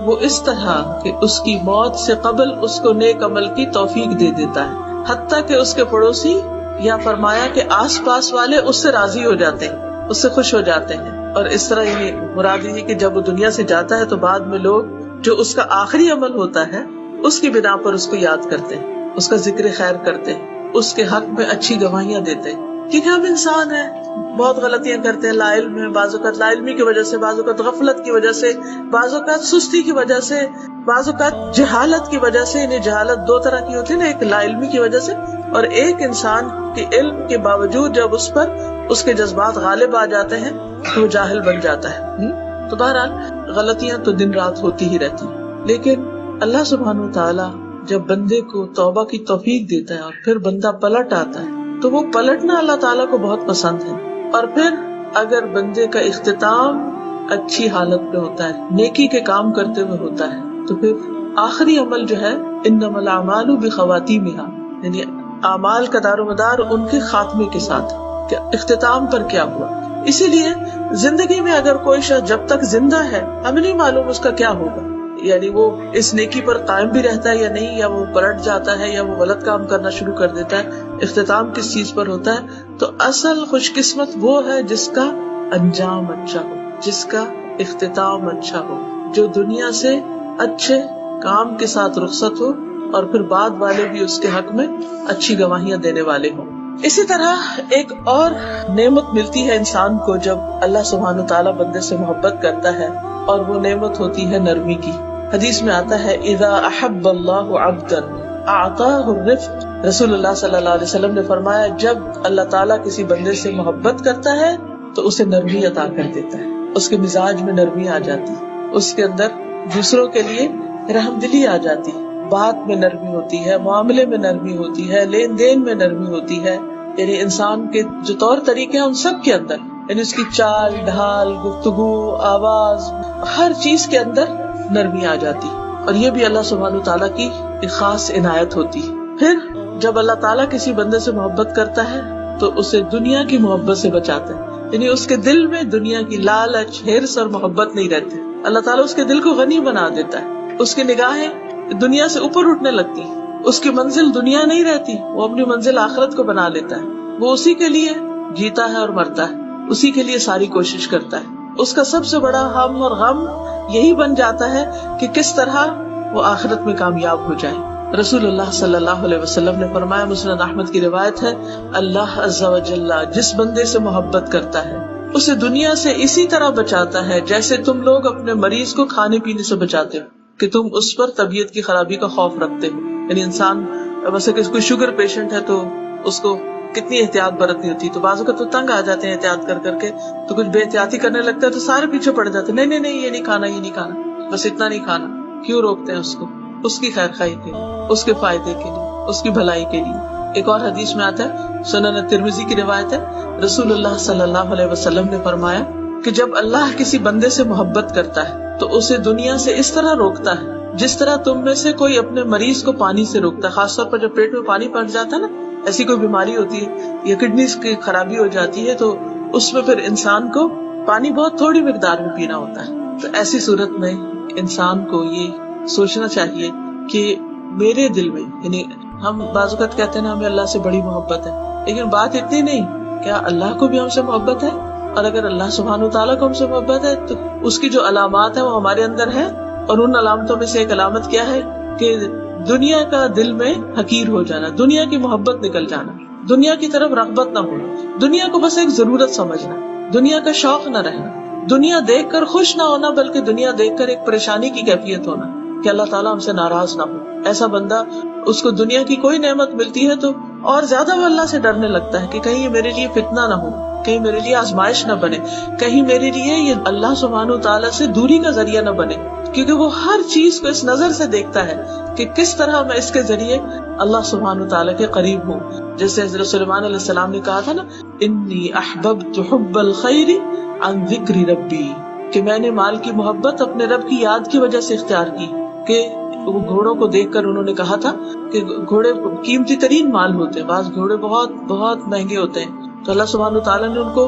وہ اس طرح کہ اس کی موت سے قبل اس کو نیک عمل کی توفیق دے دیتا ہے، حتیٰ کہ اس کے پڑوسی یا فرمایا کہ آس پاس والے اس سے راضی ہو جاتے ہیں، اس سے خوش ہو جاتے ہیں۔ اور اس طرح یہ مراد یہ کہ جب وہ دنیا سے جاتا ہے تو بعد میں لوگ جو اس کا آخری عمل ہوتا ہے اس کی بنا پر اس کو یاد کرتے ہیں، اس کا ذکر خیر کرتے ہیں، اس کے حق میں اچھی گواہیاں دیتے ہیں، کیونکہ ہم انسان ہیں، بہت غلطیاں کرتے ہیں، لا علم ہے، بعض اوقات لا علمی کی وجہ سے، بعض اوقات غفلت کی وجہ سے، بعض اوقات سستی کی وجہ سے، بعض اوقات جہالت کی وجہ سے۔ انہیں جہالت دو طرح کی ہوتی ہے نا، ایک لا علمی کی وجہ سے اور ایک انسان کے علم کے باوجود جب اس پر اس کے جذبات غالب آ جاتے ہیں تو وہ جاہل بن جاتا ہے۔ تو بہرحال غلطیاں تو دن رات ہوتی ہی رہتی ہیں، لیکن اللہ سبحانہ وتعالی جب بندے کو توبہ کی توفیق دیتا ہے اور پھر بندہ پلٹ آتا ہے تو وہ پلٹنا اللہ تعالیٰ کو بہت پسند ہے۔ اور پھر اگر بندے کا اختتام اچھی حالت میں ہوتا ہے، نیکی کے کام کرتے ہوئے ہوتا ہے، تو پھر آخری عمل جو ہے انما الاعمال بخواتیمہا، یعنی اعمال کا دار و مدار ان کے خاتمے کے ساتھ کہ اختتام پر کیا ہوا۔ اسی لیے زندگی میں اگر کوئی شخص جب تک زندہ ہے ہمیں نہیں معلوم اس کا کیا ہوگا، یعنی وہ اس نیکی پر قائم بھی رہتا ہے یا نہیں، یا وہ پلٹ جاتا ہے یا وہ غلط کام کرنا شروع کر دیتا ہے، اختتام کس چیز پر ہوتا ہے۔ تو اصل خوش قسمت وہ ہے جس کا انجام اچھا ہو، جس کا اختتام اچھا ہو، جو دنیا سے اچھے کام کے ساتھ رخصت ہو اور پھر بعد والے بھی اس کے حق میں اچھی گواہیاں دینے والے ہوں۔ اسی طرح ایک اور نعمت ملتی ہے انسان کو جب اللہ سبحانہ تعالیٰ بندے سے محبت کرتا ہے، اور وہ نعمت ہوتی ہے نرمی کی۔ حدیث میں آتا ہے اذا احب اللہ عبدا اعطاہ الرفق، رسول اللہ صلی اللہ علیہ وسلم نے فرمایا جب اللہ تعالیٰ کسی بندے سے محبت کرتا ہے تو اسے نرمی عطا کر دیتا ہے، اس کے مزاج میں نرمی آ جاتی، اس کے اندر دوسروں کے لیے رحم دلی آ جاتی، بات میں نرمی ہوتی ہے، معاملے میں نرمی ہوتی ہے، لین دین میں نرمی ہوتی ہے، یعنی انسان کے جو طور طریقے ہیں ان سب کے اندر، یعنی اس کی چال ڈھال، گفتگو، آواز، ہر چیز کے اندر نرمی آ جاتی۔ اور یہ بھی اللہ سبحانہ تعالیٰ کی ایک خاص عنایت ہوتی۔ پھر جب اللہ تعالیٰ کسی بندے سے محبت کرتا ہے تو اسے دنیا کی محبت سے بچاتا ہے، یعنی اس کے دل میں دنیا کی لالچ، ہرس اور محبت نہیں رہتی۔ اللہ تعالیٰ اس کے دل کو غنی بنا دیتا ہے، اس کی نگاہیں دنیا سے اوپر اٹھنے لگتی، اس کی منزل دنیا نہیں رہتی، وہ اپنی منزل آخرت کو بنا لیتا ہے، وہ اسی کے لیے جیتا ہے اور مرتا ہے، اسی کے لیے ساری کوشش کرتا ہے۔ اس کا سب سے بڑا ہم اور غم یہی بن جاتا ہے کہ کس طرح وہ آخرت میں کامیاب ہو جائے۔ رسول اللہ صلی اللہ علیہ وسلم نے فرمایا، مسند احمد کی روایت ہے، اللہ عز و جل جس بندے سے محبت کرتا ہے اسے دنیا سے اسی طرح بچاتا ہے جیسے تم لوگ اپنے مریض کو کھانے پینے سے بچاتے ہو، کہ تم اس پر طبیعت کی خرابی کا خوف رکھتے ہو۔ یعنی انسان ویسے کہ کوئی شوگر پیشنٹ ہے تو اس کو کتنی احتیاط برتنی ہوتی ہے، تو بعضوں کا تو تنگ آ جاتے ہیں احتیاط کر کر کے، تو کچھ بے احتیاطی کرنے لگتا ہے تو سارے پیچھے پڑ جاتے ہیں، نہیں یہ نہیں کھانا، یہ نہیں کھانا، بس اتنا نہیں کھانا۔ کیوں روکتے ہیں اس کو؟ اس کی خیر خواہی کے لیے، اس کے فائدے کے لیے، اس کی بھلائی کے لیے۔ ایک اور حدیث میں آتا ہے، سنن ترمذی کی روایت ہے، رسول اللہ صلی اللہ علیہ وسلم نے فرمایا کہ جب اللہ کسی بندے سے محبت کرتا ہے تو اسے دنیا سے اس طرح روکتا ہے جس طرح تم میں سے کوئی اپنے مریض کو پانی سے روکتا ہے، خاص طور پر جب پیٹ میں پانی پڑ جاتا ہے نا، ایسی کوئی بیماری ہوتی ہے یا کڈنیز کی خرابی ہو جاتی ہے تو اس میں پھر انسان کو پانی بہت تھوڑی مقدار میں پینا ہوتا ہے۔ تو ایسی صورت میں انسان کو یہ سوچنا چاہیے کہ میرے دل میں، یعنی ہم بعض اوقات کہتے ہیں نا ہمیں اللہ سے بڑی محبت ہے، لیکن بات اتنی نہیں، کیا اللہ کو بھی ہم سے محبت ہے؟ اور اگر اللہ سبحانہ وتعالیٰ کو ہم سے محبت ہے تو اس کی جو علامات ہیں وہ ہمارے اندر ہے، اور ان علامتوں میں سے ایک علامت کیا ہے کہ دنیا کا دل میں حقیر ہو جانا، دنیا کی محبت نکل جانا، دنیا کی طرف رغبت نہ ہونا، دنیا کو بس ایک ضرورت سمجھنا، دنیا کا شوق نہ رہنا، دنیا دیکھ کر خوش نہ ہونا بلکہ دنیا دیکھ کر ایک پریشانی کی کیفیت ہونا کہ اللہ تعالیٰ ہم سے ناراض نہ ہو. ایسا بندہ اس کو دنیا کی کوئی نعمت ملتی ہے تو اور زیادہ وہ اللہ سے ڈرنے لگتا ہے کہ کہیں یہ میرے لیے فتنہ نہ ہو, کہیں میرے لیے آزمائش نہ بنے, کہیں میرے لیے یہ اللہ سبحانہ تعالیٰ سے دوری کا ذریعہ نہ بنے, کیونکہ وہ ہر چیز کو اس نظر سے دیکھتا ہے کہ کس طرح میں اس کے ذریعے اللہ سبحانہ تعالیٰ کے قریب ہوں. جیسے حضرت سلیمان علیہ السلام نے کہا تھا نا, انی احببت حب الخیر عن ذکر ربی, کہ میں نے مال کی محبت اپنے رب کی یاد کی وجہ سے اختیار کی. کہ وہ گھوڑوں کو دیکھ کر انہوں نے کہا تھا کہ گھوڑے قیمتی ترین مال ہوتے ہیں, بعض گھوڑے بہت بہت مہنگے ہوتے ہیں, تو اللہ سبحانہ تعالیٰ نے ان کو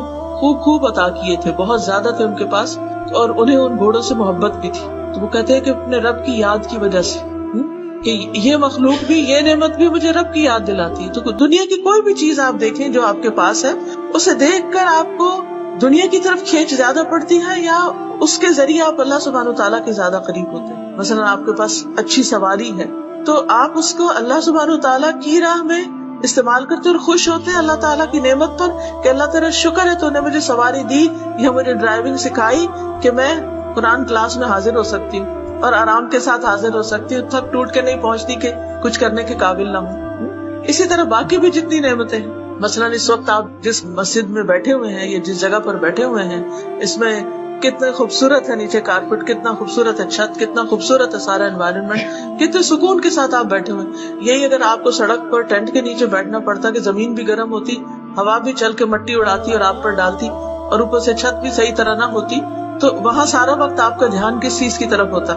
خوب عطا کیے تھے, بہت زیادہ تھے ان کے پاس, اور انہیں ان گھوڑوں سے محبت بھی تھی. تو وہ کہتے ہیں کہ اپنے رب کی یاد کی وجہ سے کہ یہ مخلوق بھی, یہ نعمت بھی مجھے رب کی یاد دلاتی ہے. تو دنیا کی کوئی بھی چیز آپ دیکھیں جو آپ کے پاس ہے, اسے دیکھ کر آپ کو دنیا کی طرف کھینچ زیادہ پڑتی ہے یا اس کے ذریعے آپ اللہ سبحانہ تعالیٰ کے زیادہ قریب ہوتے ہیں. مثلا آپ کے پاس اچھی سواری ہے تو آپ اس کو اللہ سبحانہ تعالیٰ کی راہ میں استعمال کرتے اور خوش ہوتے ہیں اللہ تعالیٰ کی نعمت پر کہ اللہ تعالیٰ شکر ہے تو نے مجھے سواری دی یا مجھے ڈرائیونگ سکھائی کہ میں قرآن کلاس میں حاضر ہو سکتی ہوں اور آرام کے ساتھ حاضر ہو سکتی ہوں, تھک ٹوٹ کے نہیں پہنچتی کہ کچھ کرنے کے قابل نہ ہوں. اسی طرح باقی بھی جتنی نعمتیں ہیں, مثلا اس وقت آپ جس مسجد میں بیٹھے ہوئے ہیں یا جس جگہ پر بیٹھے ہوئے ہیں, اس میں کتنا خوبصورت ہے نیچے کارپیٹ, کتنا خوبصورت ہے چھت, کتنا خوبصورت ہے سارا انوائرمنٹ, کتنے سکون کے ساتھ آپ بیٹھے ہوئے. یہی اگر آپ کو سڑک پر ٹینٹ کے نیچے بیٹھنا پڑتا کہ زمین بھی گرم ہوتی, ہوا بھی چل کے مٹی اڑاتی اور آپ پر ڈالتی, اور اوپر سے چھت بھی صحیح طرح نہ ہوتی, تو وہاں سارا وقت آپ کا دھیان کس چیز کی طرف ہوتا؟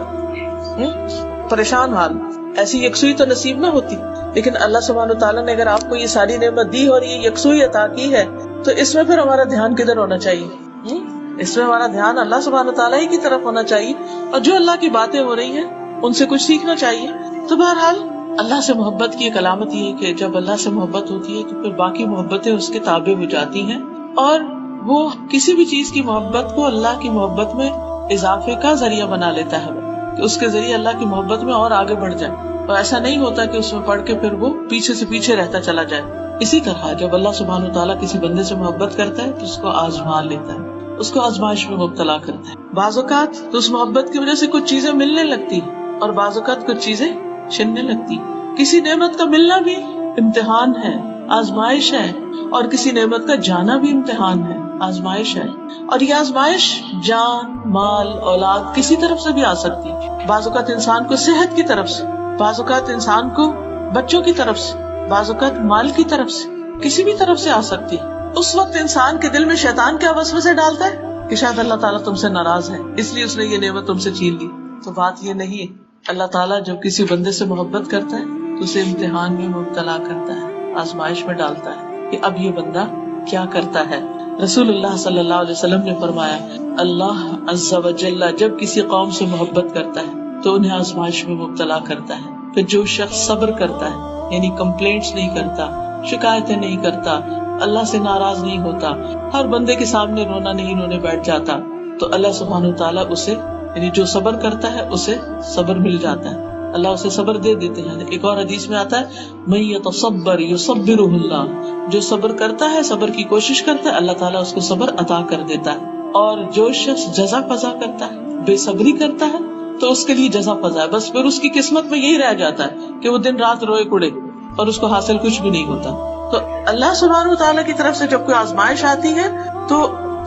پریشان حال. ایسی یکسوئی تو نصیب نہ ہوتی. لیکن اللہ سبحانہ تعالیٰ نے اگر آپ کو یہ ساری نعمت دی اور یہ یکسوئی عطا کی ہے تو اس میں پھر ہمارا دھیان کدھر ہونا چاہیے؟ اس میں ہمارا دھیان اللہ سبحانہ تعالیٰ ہی کی طرف ہونا چاہیے, اور جو اللہ کی باتیں ہو رہی ہیں ان سے کچھ سیکھنا چاہیے. تو بہرحال اللہ سے محبت کی ایک علامت یہ ہے کہ جب اللہ سے محبت ہوتی ہے تو پھر باقی محبتیں اس کے تابع ہو جاتی ہیں, اور وہ کسی بھی چیز کی محبت کو اللہ کی محبت میں اضافے کا ذریعہ بنا لیتا ہے کہ اس کے ذریعے اللہ کی محبت میں اور آگے بڑھ جائے. اور ایسا نہیں ہوتا کہ اس میں پڑھ کے پھر وہ پیچھے سے پیچھے رہتا چلا جائے. اسی طرح جب اللہ سبحانہ تعالیٰ کسی بندے سے محبت کرتا ہے تو اس کو آزما لیتا ہے, اس کو آزمائش میں مبتلا کرتا ہے. بعض اوقات تو اس محبت کی وجہ سے کچھ چیزیں ملنے لگتی اور بعض اوقات کچھ چیزیں چھننے لگتی. کسی نعمت کا ملنا بھی امتحان ہے, آزمائش ہے, اور کسی نعمت کا جانا بھی امتحان ہے, آزمائش ہے. اور یہ آزمائش جان, مال, اولاد کسی طرف سے بھی آ سکتی. بعض اوقات انسان کو صحت کی طرف سے, بعض اوقات انسان کو بچوں کی طرف سے, بعض اوقات مال کی طرف سے, کسی بھی طرف سے آ سکتی. اس وقت انسان کے دل میں شیطان کیا وسوسے ڈالتا ہے کہ شاید اللہ تعالیٰ تم سے ناراض ہے اس لیے اس نے یہ نعمت تم سے چھین لی. تو بات یہ نہیں ہے. اللہ تعالیٰ جب کسی بندے سے محبت کرتا ہے تو اسے امتحان میں مبتلا کرتا ہے, آزمائش میں ڈالتا ہے کہ اب یہ بندہ کیا کرتا ہے. رسول اللہ صلی اللہ علیہ وسلم نے فرمایا, اللہ عز و جل جب کسی قوم سے محبت کرتا ہے تو انہیں آزمائش میں مبتلا کرتا ہے. پھر جو شخص صبر کرتا ہے, یعنی کمپلینٹس نہیں کرتا, شکایتیں نہیں کرتا, اللہ سے ناراض نہیں ہوتا, ہر بندے کے سامنے رونا نہیں رونے بیٹھ جاتا, تو اللہ سبحانہ تعالیٰ اسے, یعنی جو صبر کرتا ہے اسے صبر مل جاتا ہے, اللہ اسے صبر دے دیتے ہیں. ایک اور حدیث میں آتا ہے, من یتصبر یصبرہ اللہ, جو صبر کرتا ہے, صبر کی کوشش کرتا ہے, اللہ تعالیٰ اس کو صبر عطا کر دیتا ہے. اور جو شخص جزا فضا کرتا ہے, بے صبری کرتا ہے, تو اس کے لیے جزا فضا ہے, بس پھر اس کی قسمت میں یہی رہ جاتا ہے کہ وہ دن رات روئے کڑے اور اس کو حاصل کچھ بھی نہیں ہوتا. تو اللہ سبحانہ تعالیٰ کی طرف سے جب کوئی آزمائش آتی ہے تو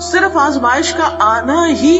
صرف آزمائش کا آنا ہی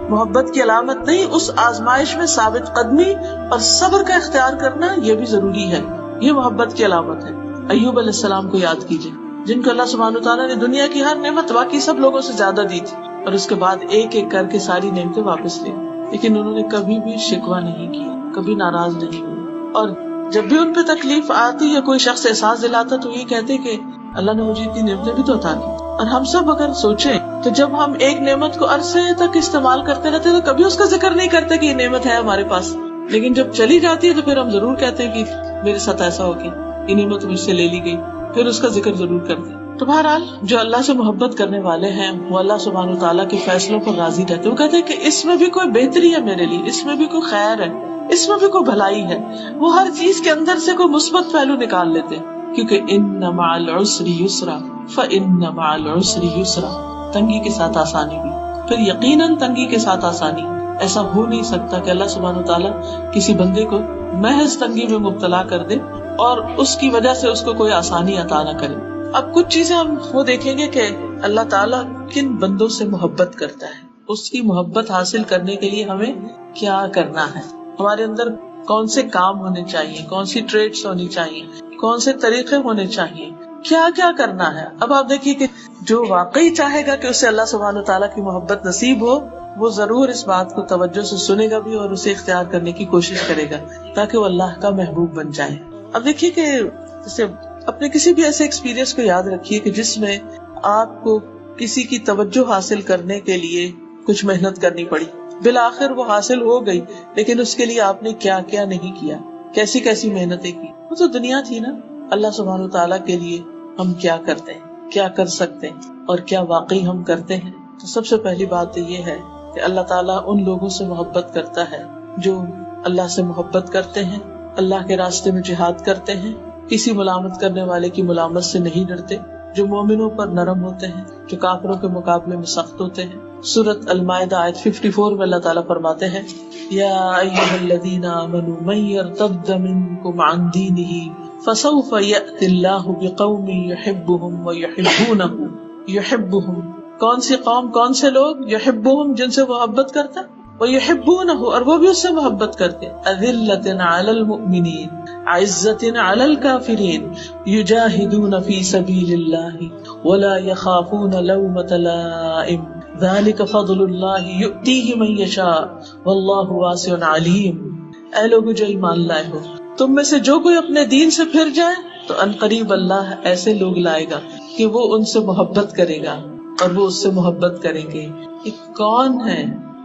محبت کی علامت نہیں, اس آزمائش میں ثابت قدمی اور صبر کا اختیار کرنا یہ بھی ضروری ہے, یہ محبت کی علامت ہے. ایوب علیہ السلام کو یاد کیجیے, جن کو اللہ سبحانہ تعالیٰ نے دنیا کی ہر نعمت باقی سب لوگوں سے زیادہ دی تھی, اور اس کے بعد ایک ایک کر کے ساری نعمتیں واپس لی, لیکن انہوں نے کبھی بھی شکوہ نہیں کیا, کبھی ناراض نہیں ہوئے. اور جب بھی ان پہ تکلیف آتی یا کوئی شخص احساس دلاتا تو یہ کہتے کہ اللہ نے مجھے اتنی نعمتیں بھی تو عطا کی. اور ہم سب اگر سوچیں تو جب ہم ایک نعمت کو عرصے تک استعمال کرتے رہتے تو کبھی اس کا ذکر نہیں کرتے کہ یہ نعمت ہے ہمارے پاس, لیکن جب چلی جاتی ہے تو پھر ہم ضرور کہتے ہیں کہ میرے ساتھ ایسا ہو گیا, یہ نعمت مجھ سے لے لی گئی, پھر اس کا ذکر ضرور کرتے ہیں. تو بہرحال جو اللہ سے محبت کرنے والے ہیں وہ اللہ سبحانہ تعالیٰ کے فیصلوں پر راضی رہتے ہیں. وہ کہتے ہیں کہ اس میں بھی کوئی بہتری ہے میرے لیے, اس میں بھی کوئی خیر ہے, اس میں بھی کوئی بھلائی ہے. وہ ہر چیز کے اندر سے کوئی مثبت پہلو نکال لیتے ہیں, کیونکہ ان مع العسر یسرا فان مع العسر یسرا, تنگی کے ساتھ آسانی بھی, پھر یقیناً تنگی کے ساتھ آسانی. ایسا ہو نہیں سکتا کہ اللہ سبحانہ تعالیٰ کسی بندے کو محض تنگی میں مبتلا کر دے اور اس کی وجہ سے اس کو کوئی آسانی عطا نہ کرے. اب کچھ چیزیں ہم وہ دیکھیں گے کہ اللہ تعالیٰ کن بندوں سے محبت کرتا ہے, اس کی محبت حاصل کرنے کے لیے ہمیں کیا کرنا ہے, ہمارے اندر کون سے کام ہونے چاہیے, کون سی ٹریٹس ہونی چاہیے, کون سے طریقے ہونے چاہیے, کیا کیا کرنا ہے. اب آپ دیکھیے کہ جو واقعی چاہے گا کہ اسے اللہ سبحانہ تعالیٰ کی محبت نصیب ہو, وہ ضرور اس بات کو توجہ سے سنے گا بھی اور اسے اختیار کرنے کی کوشش کرے گا تاکہ وہ اللہ کا محبوب بن جائے. اب دیکھیے کہ جیسے اپنے کسی بھی ایسے ایکسپیرینس کو یاد رکھیے کہ جس میں آپ کو کسی کی توجہ حاصل کرنے کے لیے کچھ محنت کرنی پڑی, بالآخر وہ حاصل ہو گئی, لیکن اس کے لیے آپ نے کیا کیا نہیں کیا, کیسی کیسی محنتیں کی. وہ تو دنیا تھی نا. اللہ سبحانہ تعالیٰ کے لیے ہم کیا کرتے ہیں, کیا کر سکتے ہیں اور کیا واقعی ہم کرتے ہیں. تو سب سے پہلی بات تو یہ ہے کہ اللہ تعالیٰ ان لوگوں سے محبت کرتا ہے جو اللہ سے محبت کرتے ہیں, اللہ کے راستے میں جہاد کرتے ہیں, کسی ملامت کرنے والے کی ملامت سے نہیں ڈرتے, جو مومنوں پر نرم ہوتے ہیں, جو کافروں کے مقابلے میں سخت ہوتے ہیں. سورۃ المائدہ آیت 54 میں اللہ تعالیٰ فرماتے ہیں, یا ایھا الذین آمنوا من یرتد منکم عن دینہ فسوف یأتی اللہ بقوم یحبہم ویحبونہ. یحبہم کون سی قوم, کون سے لوگ, یحبہم جن سے محبت کرتا, ویحبونہ اور وہ بھی اس سے محبت کرتے, اذلۃ علی المؤمنین عزۃ علی الکافرین یجاہدون فی سبیل اللہ ولا یخافون لومۃ لائم ذلک فضل اللہ یؤتیہ من یشاء واللہ واسع علیم. اے لوگو جو ایمان لائے ہو, تم میں سے جو کوئی اپنے دین سے پھر جائے تو عنقریب اللہ ایسے لوگ لائے گا کہ وہ ان سے محبت کرے گا اور وہ اس سے محبت کریں گے. یہ کون ہے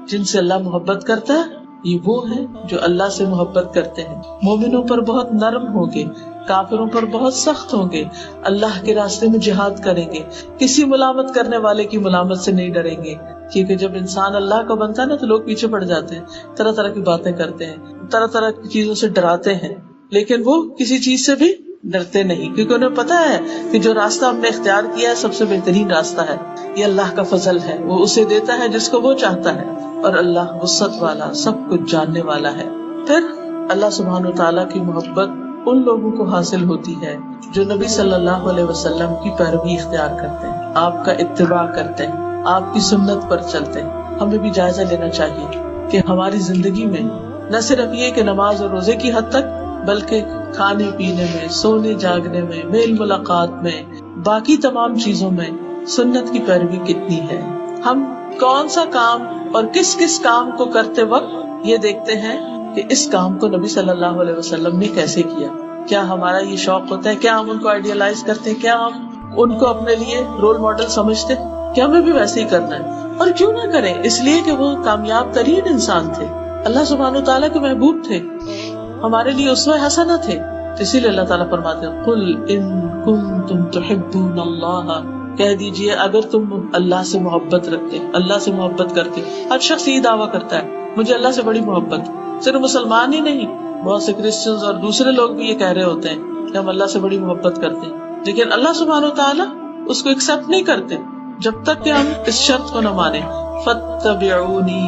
جن سے اللہ محبت کرتا ہے؟ یہ وہ ہیں جو اللہ سے محبت کرتے ہیں, مومنوں پر بہت نرم ہوں گے, کافروں پر بہت سخت ہوں گے, اللہ کے راستے میں جہاد کریں گے, کسی ملامت کرنے والے کی ملامت سے نہیں ڈریں گے. کیونکہ جب انسان اللہ کا بنتا ہے نا تو لوگ پیچھے پڑ جاتے ہیں, طرح طرح کی باتیں کرتے ہیں, طرح طرح کی چیزوں سے ڈراتے ہیں, لیکن وہ کسی چیز سے بھی ڈرتے نہیں, کیونکہ انہیں پتا ہے کہ جو راستہ ہم نے اختیار کیا ہے سب سے بہترین راستہ ہے, یہ اللہ کا فضل ہے, وہ اسے دیتا ہے جس کو وہ چاہتا ہے, اور اللہ وسعت والا, سب کچھ جاننے والا ہے. پھر اللہ سبحانہ تعالیٰ کی محبت ان لوگوں کو حاصل ہوتی ہے جو نبی صلی اللہ علیہ وسلم کی پیروی اختیار کرتے ہیں, آپ کا اتباع کرتے ہیں, آپ کی سنت پر چلتے ہیں. ہمیں بھی جائزہ لینا چاہیے کہ ہماری زندگی میں نہ صرف یہ کہ نماز اور روزے کی حد تک, بلکہ کھانے پینے میں, سونے جاگنے میں, میل ملاقات میں, باقی تمام چیزوں میں سنت کی پیروی کتنی ہے. ہم کون سا کام اور کس کس کام کو کرتے وقت یہ دیکھتے ہیں کہ اس کام کو نبی صلی اللہ علیہ وسلم نے کیسے کیا, کیا ہمارا یہ شوق ہوتا ہے, کیا ہم ان کو آئیڈیالائز کرتے ہیں, کیا ہم ان کو اپنے لیے رول ماڈل سمجھتے ہیں, کیا ہمیں بھی ویسے ہی کرنا ہے. اور کیوں نہ کریں, اس لیے کہ وہ کامیاب ترین انسان تھے, اللہ سبحانہ تعالیٰ کے محبوب تھے, ہمارے لیے اسوہ حسنہ تھے. اسی لیے اللہ تعالیٰ فرماتے ہیں, قل ان کنتم تحبون اللہ, کہہ دیجئے اگر تم اللہ سے محبت رکھتے, اللہ سے محبت کرتے. ہر شخص یہ دعویٰ کرتا ہے مجھے اللہ سے بڑی محبت, صرف مسلمان ہی نہیں, بہت سے کرسچنز اور دوسرے لوگ بھی یہ کہہ رہے ہوتے ہیں کہ ہم اللہ سے بڑی محبت کرتے ہیں, لیکن اللہ سبحانہ تعالیٰ اس کو ایکسپٹ نہیں کرتے جب تک کہ ہم اس شرط کو نہ مانیں, فاتبعونی,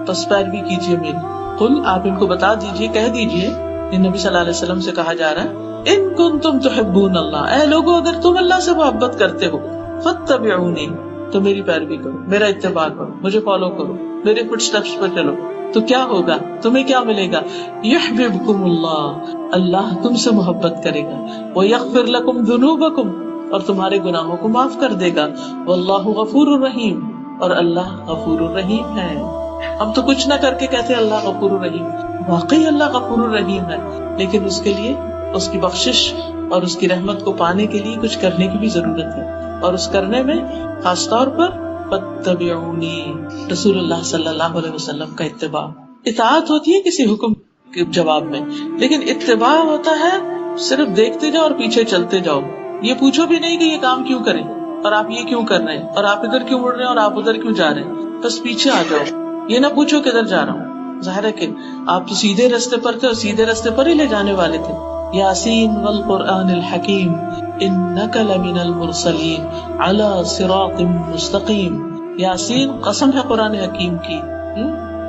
پس پیروی کیجیے میری. قل, آپ ان کو بتا دیجیے, کہہ دیجیے, یہ نبی صلی اللہ علیہ وسلم سے کہا جا رہا ہے, ان کنتم تحبون اللہ, اے لوگو اگر تم اللہ سے محبت کرتے ہو, فاتبعونی, تو میری پیروی کرو, میرا اتباع کرو, مجھے فالو کرو, میرے فٹ سٹیپس پر چلو. تو کیا ہوگا, تمہیں کیا ملے گا, یحببکم اللہ, اللہ تم سے محبت کرے گا, ویغفر لکم ذنوبکم, اور تمہارے گناہوں کو معاف کر دے گا, واللہ غفور الرحیم, اور اللہ غفور الرحیم ہے. ہم تو کچھ نہ کر کے کہتے ہیں اللہ غفور الرحیم, واقعی اللہ غفور الرحیم ہے, لیکن اس کے لیے اس کی بخشش اور اس کی رحمت کو پانے کے لیے کچھ کرنے کی بھی ضرورت ہے, اور اس کرنے میں خاص طور پر فاتبعونی, رسول اللہ صلی اللہ علیہ وسلم کا اتباع. اطاعت ہوتی ہے کسی حکم کے جواب میں, لیکن اتباع ہوتا ہے صرف دیکھتے جاؤ اور پیچھے چلتے جاؤ, یہ پوچھو بھی نہیں کہ یہ کام کیوں کریں, اور آپ یہ کیوں کر رہے ہیں, اور آپ ادھر کیوں مڑ رہے ہیں, اور آپ ادھر کیوں جا رہے ہیں, بس پیچھے آ جاؤ, یہ نہ پوچھو کدھر جا رہا ہوں. ظاہر ہے کہ آپ تو سیدھے راستے پر تھے اور سیدھے راستے پر ہی لے جانے والے تھے. یاسین والقرآن الحکیم انک لمن المرسلین علی صراط مستقیم. یاسین قسم ہے قرآن حکیم کی،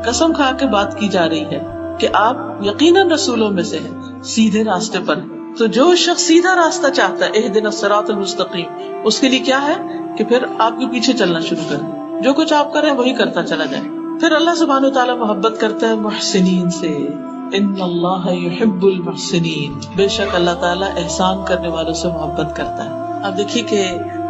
قسم کھا کے بات کی جا رہی ہے کہ آپ یقیناً رسولوں میں سے ہیں، سیدھے راستے پر۔ تو جو شخص سیدھا راستہ چاہتا ہے، اہدنا الصراط المستقیم، اس کے لیے کیا ہے کہ پھر آپ کے پیچھے چلنا شروع کر دیں، جو کچھ آپ کریں وہی کرتا چلا جائے۔ پھر اللہ سبحانہ وتعالیٰ محبت کرتا ہے محسنین سے، ان اللہ یحب المحسنین، بے شک اللہ تعالیٰ احسان کرنے والوں سے محبت کرتا ہے۔ اب دیکھیے کہ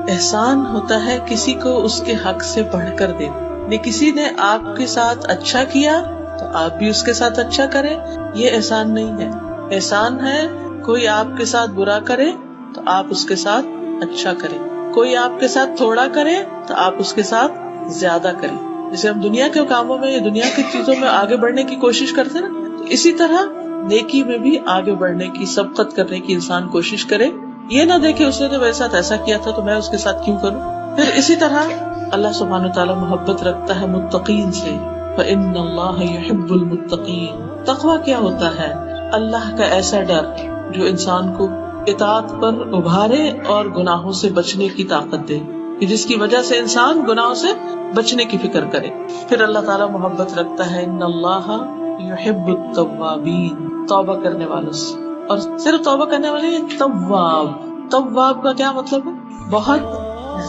احسان ہوتا ہے کسی کو اس کے حق سے بڑھ کر دینا، کسی نے آپ کے ساتھ اچھا کیا تو آپ بھی اس کے ساتھ اچھا کریں، یہ احسان نہیں ہے۔ احسان ہے کوئی آپ کے ساتھ برا کرے تو آپ اس کے ساتھ اچھا کریں، کوئی آپ کے ساتھ تھوڑا کرے تو آپ اس کے ساتھ زیادہ کریں۔ جیسے ہم دنیا کے کاموں میں یا دنیا کی چیزوں میں آگے بڑھنے کی کوشش کرتے ہیں نا، تو اسی طرح نیکی میں بھی آگے بڑھنے کی، سبقت کرنے کی انسان کوشش کرے۔ یہ نہ دیکھے اس نے تو میرے ساتھ ایسا کیا تھا تو میں اس کے ساتھ کیوں کروں۔ پھر اسی طرح اللہ سبحانہ وتعالیٰ محبت رکھتا ہے متقین سے، فإن اللہ یحب المتقین۔ تقویٰ کیا ہوتا ہے؟ اللہ کا ایسا ڈر جو انسان کو اطاعت پر ابھارے اور گناہوں سے بچنے کی طاقت دے، کہ جس کی وجہ سے انسان گناہوں سے بچنے کی فکر کرے۔ پھر اللہ تعالیٰ محبت رکھتا ہے ان اللہ یحب التوابین، توبہ کرنے والوں سے، اور صرف توبہ کرنے والے تواب۔ تواب کا کیا مطلب ہے؟ بہت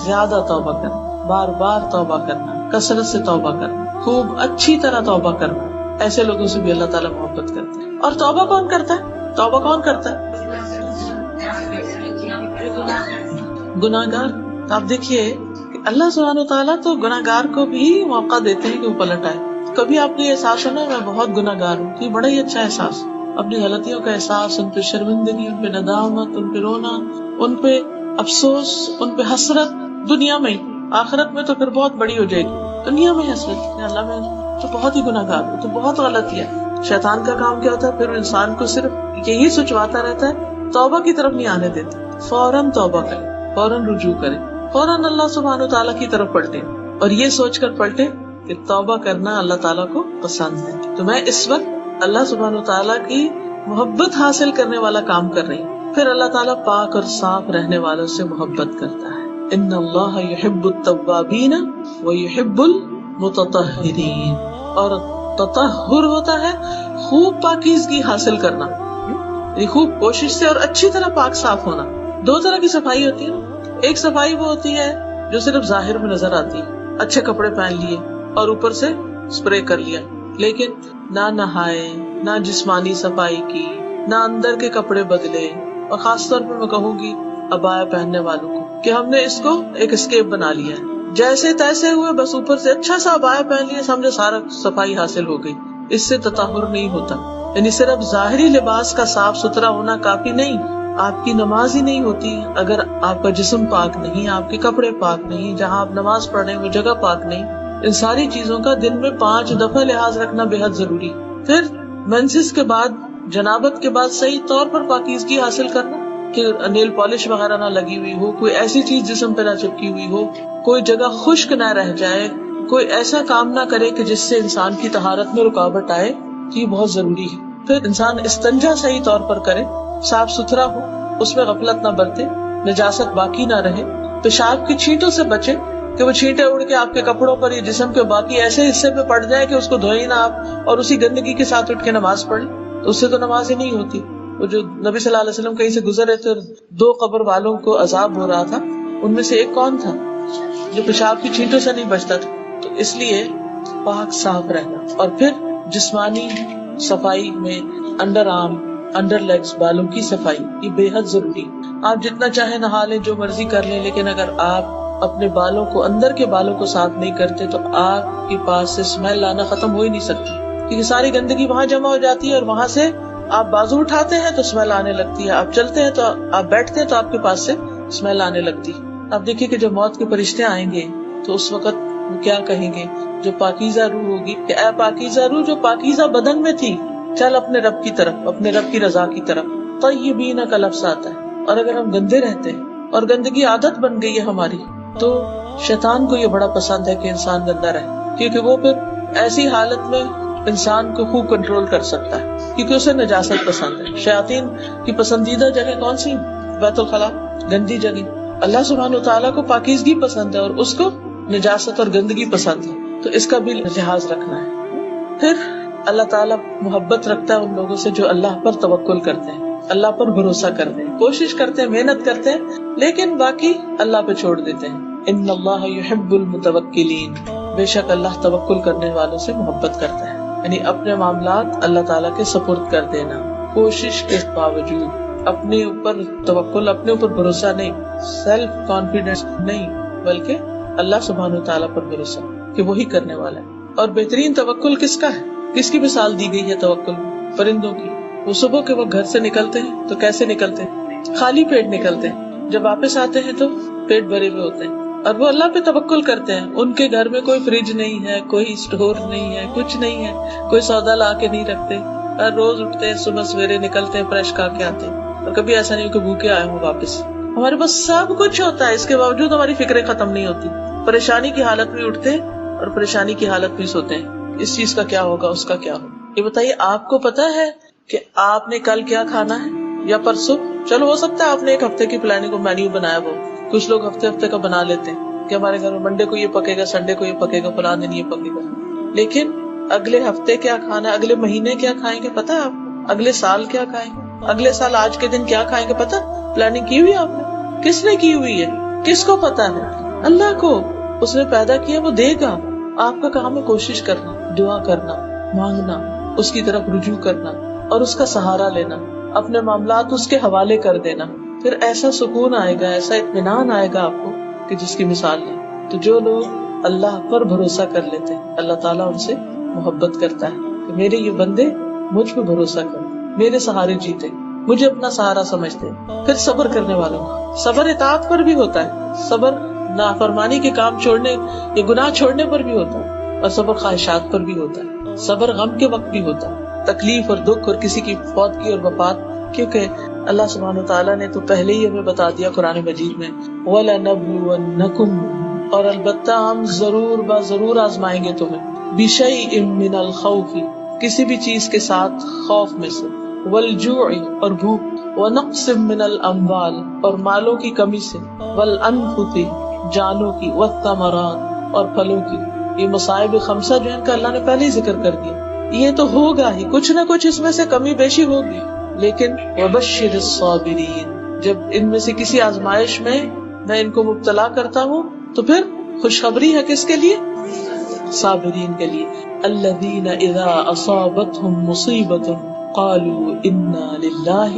زیادہ توبہ کرنا، بار بار توبہ کرنا، کثرت سے توبہ کرنا، خوب اچھی طرح توبہ کرنا، ایسے لوگوں سے بھی اللہ تعالیٰ محبت کرتا ہے۔ اور توبہ کون کرتا ہے؟ توبہ کون کرتا ہے؟ گناہگار۔ آپ دیکھیے کہ اللہ سبحانہ تعالیٰ تو گناہگار کو بھی موقع دیتے ہیں کہ وہ پلٹ آئے۔ کبھی آپ کو یہ احساس ہونا میں بہت گناہگار ہوں، یہ بڑا ہی اچھا احساس، اپنی غلطیوں کا احساس، ان پہ شرمندگی، ان پہ ندامت، ان پہ رونا، ان پہ افسوس، ان پہ حسرت، دنیا میں ہی۔ آخرت میں تو پھر بہت بڑی ہو جائے گی، دنیا میں حسرت کہ اللہ میں تو بہت ہی گناہگار ہوں، تو بہت غلط کیا۔ شیطان کا کام کیا ہوتا ہے؟ پھر انسان کو صرف یہی سوچواتا رہتا ہے، توبہ کی طرف نہیں آنے دیتا۔ فوراً توبہ کرے، فوراً رجوع کرے، فوراً اللہ سبحانہ تعالیٰ کی طرف پلٹے، اور یہ سوچ کر پلٹے کہ توبہ کرنا اللہ تعالیٰ کو پسند ہے، تو میں اس وقت اللہ سبحانہ تعالیٰ کی محبت حاصل کرنے والا کام کر رہی ہوں۔ پھر اللہ تعالیٰ پاک اور صاف رہنے والوں سے محبت کرتا ہے۔ ان اللہ یحب التوابین ویحب المتطہرین، اور تطہر ہوتا ہے خوب پاکیزگی حاصل کرنا، یعنی خوب کوشش سے اور اچھی طرح پاک صاف ہونا۔ دو طرح کی صفائی ہوتی ہے نا، ایک صفائی وہ ہوتی ہے جو صرف ظاہر میں نظر آتی ہے، اچھے کپڑے پہن لیے اور اوپر سے اسپرے کر لیا، لیکن نہ نہائے، نہ جسمانی صفائی کی، نہ اندر کے کپڑے بدلے، اور خاص طور پر میں کہوں گی عبایا پہننے والوں کو کہ ہم نے اس کو ایک اسکیپ بنا لیا ہے، جیسے تیسے ہوئے بس اوپر سے اچھا سا عبایا پہن لیا، سمجھے سارا صفائی حاصل ہو گئی۔ اس سے تطہر نہیں ہوتا، یعنی صرف ظاہری لباس کا صاف ستھرا ہونا کافی نہیں، آپ کی نماز ہی نہیں ہوتی اگر آپ کا جسم پاک نہیں، آپ کے کپڑے پاک نہیں، جہاں آپ نماز پڑھ رہے ہیں وہ جگہ پاک نہیں۔ ان ساری چیزوں کا دن میں 5 دفعہ لحاظ رکھنا بے حد ضروری۔ پھر منسس کے بعد، جنابت کے بعد صحیح طور پر پاکیزگی حاصل کرنا، کہ نیل پالش وغیرہ نہ لگی ہوئی ہو، کوئی ایسی چیز جسم پہ نہ چپکی ہوئی ہو، کوئی جگہ خشک نہ رہ جائے، کوئی ایسا کام نہ کرے کہ جس سے انسان کی طہارت میں رکاوٹ آئے، یہ بہت ضروری ہے۔ پھر انسان استنجا صحیح طور پر کرے، صاف ستھرا ہو، اس میں غفلت نہ برتے، نجاست باقی نہ رہے، پیشاب کی چھینٹوں سے بچے کہ وہ چھینٹیں اڑ کے آپ کے کپڑوں پر یا جسم کے باقی ایسے حصے پہ پڑ جائے کہ اس کو دھوئے نہ آپ اور اسی گندگی کے ساتھ اٹھ کے نماز پڑھ لیں، تو اس سے تو نماز ہی نہیں ہوتی۔ وہ جو نبی صلی اللہ علیہ وسلم کہیں سے گزر رہے تھے اور 2 قبر والوں کو عذاب ہو رہا تھا، ان میں سے ایک کون تھا؟ جو پیشاب کی چھینٹوں سے نہیں بچتا تھا۔ تو اس لیے پاک صاف رہنا، اور پھر جسمانی صفائی میں انڈر آرم، انڈر لیگز، بالوں کی صفائی، یہ بے حد ضروری۔ آپ جتنا چاہے نہا لیں، جو مرضی کر لیں، لیکن اگر آپ اپنے بالوں کو، اندر کے بالوں کو صاف نہیں کرتے تو آپ کے پاس سے اسمیل آنا ختم ہو ہی نہیں سکتی، کیونکہ ساری گندگی وہاں جمع ہو جاتی ہے، اور وہاں سے آپ بازو اٹھاتے ہیں تو اسمیل آنے لگتی ہے، آپ چلتے ہیں تو آپ بیٹھتے ہیں تو آپ کے پاس سے اسمیل آنے لگتی ہے۔ آپ دیکھیے کہ جب موت کے فرشتے آئیں گے تو اس وقت وہ کیا کہیں گے؟ جو پاکیزہ روح ہوگی کہ اے پاکیزہ روح جو پاکیزہ بدن میں تھی، چل اپنے رب کی طرف، اپنے رب کی رضا کی طرف۔ طیبین کا لفظ آتا ہے، اور اگر ہم گندے رہتے ہیں اور گندگی عادت بن گئی ہے ہماری، تو شیطان کو یہ بڑا پسند ہے کہ انسان گندا رہے، کیونکہ وہ پھر ایسی حالت میں انسان کو خوب کنٹرول کر سکتا ہے، کیونکہ اسے نجاست پسند ہے۔ شیاطین کی پسندیدہ جگہ کون سی؟ بیت الخلاء، گندی جگہ۔ اللہ سبحانہ وتعالیٰ کو پاکیزگی پسند ہے اور اس کو نجاست اور گندگی پسند ہے، تو اس کا بھی لحاظ رکھنا ہے۔ پھر اللہ تعالیٰ محبت رکھتا ہے ان لوگوں سے جو اللہ پر توکل کرتے ہیں، اللہ پر بھروسہ کرتے ہیں، کوشش کرتے ہیں، محنت کرتے ہیں، لیکن باقی اللہ پہ چھوڑ دیتے ہیں۔ ان اللہ یحب المتوکلین، بے شک اللہ توکل کرنے والوں سے محبت کرتا ہے، یعنی اپنے معاملات اللہ تعالیٰ کے سپرد کر دینا، کوشش کے باوجود، اپنے اوپر توکل، اپنے اوپر بھروسہ نہیں، سیلف کانفیڈنس نہیں، بلکہ اللہ سبحانہ وتعالیٰ پر بھروسہ کہ وہی کرنے والا ہے۔ اور بہترین توکل کس کا ہے؟ کس کی مثال دی گئی ہے توکل؟ پرندوں کی۔ وہ صبح کے وقت گھر سے نکلتے ہیں تو کیسے نکلتے ہیں؟ خالی پیٹ نکلتے ہیں، جب واپس آتے ہیں تو پیٹ بھرے ہوئے ہوتے ہیں، اور وہ اللہ پہ توکل کرتے ہیں۔ ان کے گھر میں کوئی فریج نہیں ہے، کوئی اسٹور نہیں ہے، کچھ نہیں ہے، کوئی سودا لا کے نہیں رکھتے، ہر روز اٹھتے ہیں، صبح سویرے نکلتے ہیں، فریش کھا کے آتے ہیں، اور کبھی ایسا نہیں کہ بھوکے آئے ہوں واپس۔ ہمارے پاس سب کچھ ہوتا ہے، اس کے باوجود ہماری فکریں ختم نہیں ہوتی، پریشانی کی حالت میں اٹھتے اور پریشانی کی حالت میں سوتے ہیں، اس چیز کا کیا ہوگا، اس کا کیا ہوگا۔ یہ بتائیے آپ کو پتا ہے کہ آپ نے کل کیا کھانا ہے یا پرسوں؟ چلو ہو سکتا ہے آپ نے ایک ہفتے کی پلاننگ مینیو بنایا ہو، کچھ لوگ ہفتے ہفتے کا بنا لیتے ہیں کہ ہمارے گھر میں منڈے کو یہ پکے گا، سنڈے کو یہ پکے گا، فلاں دن یہ پکے گا، لیکن اگلے ہفتے کیا کھانا ہے، اگلے مہینے کیا کھائیں گے پتا ہے آپ کو؟ اگلے سال کیا کھائیں گے، اگلے سال آج کے دن کیا کھائیں گے پتا؟ پلاننگ کی ہوئی آپ نے؟ کس نے کی ہوئی ہے؟ کس کو پتا ہے؟ اللہ کو۔ اس نے پیدا کیا، وہ دے گا۔ آپ کا کام ہے کوشش کرنا، دعا کرنا، مانگنا، اس کی طرف رجوع کرنا اور اس کا سہارا لینا، اپنے معاملات اس کے حوالے کر دینا، پھر ایسا سکون آئے گا، ایسا اطمینان آئے گا آپ کو کہ جس کی مثال نہیں۔ تو جو لوگ اللہ پر بھروسہ کر لیتے ہیں، اللہ تعالیٰ ان سے محبت کرتا ہے کہ میرے یہ بندے مجھ پہ بھروسہ کرتے، میرے سہارے جیتے، مجھے اپنا سہارا سمجھتے۔ پھر صبر کرنے والوں کا صبر اطاعت پر بھی ہوتا ہے، صبر نافرمانی کے کام چھوڑنے یا گناہ چھوڑنے پر بھی ہوتا ہے، اور صبر خواہشات پر بھی ہوتا ہے، صبر غم کے وقت بھی ہوتا ہے، تکلیف اور دکھ اور کسی کی فوت کی اور وفات، کیونکہ اللہ سبحانہ وتعالیٰ نے تو پہلے ہی ہمیں بتا دیا قرآن مجید میں، وَلَنَبْلُوَنَّكُمْ، اور البتہ ہم ضرور آزمائیں گے تمہیں، بِشَيْءٍ مِّنَ الْخَوْفِ، کسی بھی چیز کے ساتھ خوف میں سے، وَالْجُوعِ، اور بھوک، وَنَقْصٍ مِّنَ الْأَمْوَالِ، اور مالوں کی کمی سے، وَالْأَنفُسِ، جانوں کی، وَالثَّمَرَاتِ، اور پھلوں کی۔ یہ مصائب خمسہ جو ان کا اللہ نے پہلے ہی ذکر کر دیا، یہ تو ہوگا ہی، کچھ نہ کچھ اس میں سے کمی بیشی ہوگی، لیکن وَبَشِّرِ الصَّابِرِينَ، جب ان میں سے کسی آزمائش میں میں ان کو مبتلا کرتا ہوں تو پھر خوشخبری ہے کس کے لیے؟ صابرین کے لیے۔ الذین اذا اصابتهم مصیبۃ قالوا انا للہ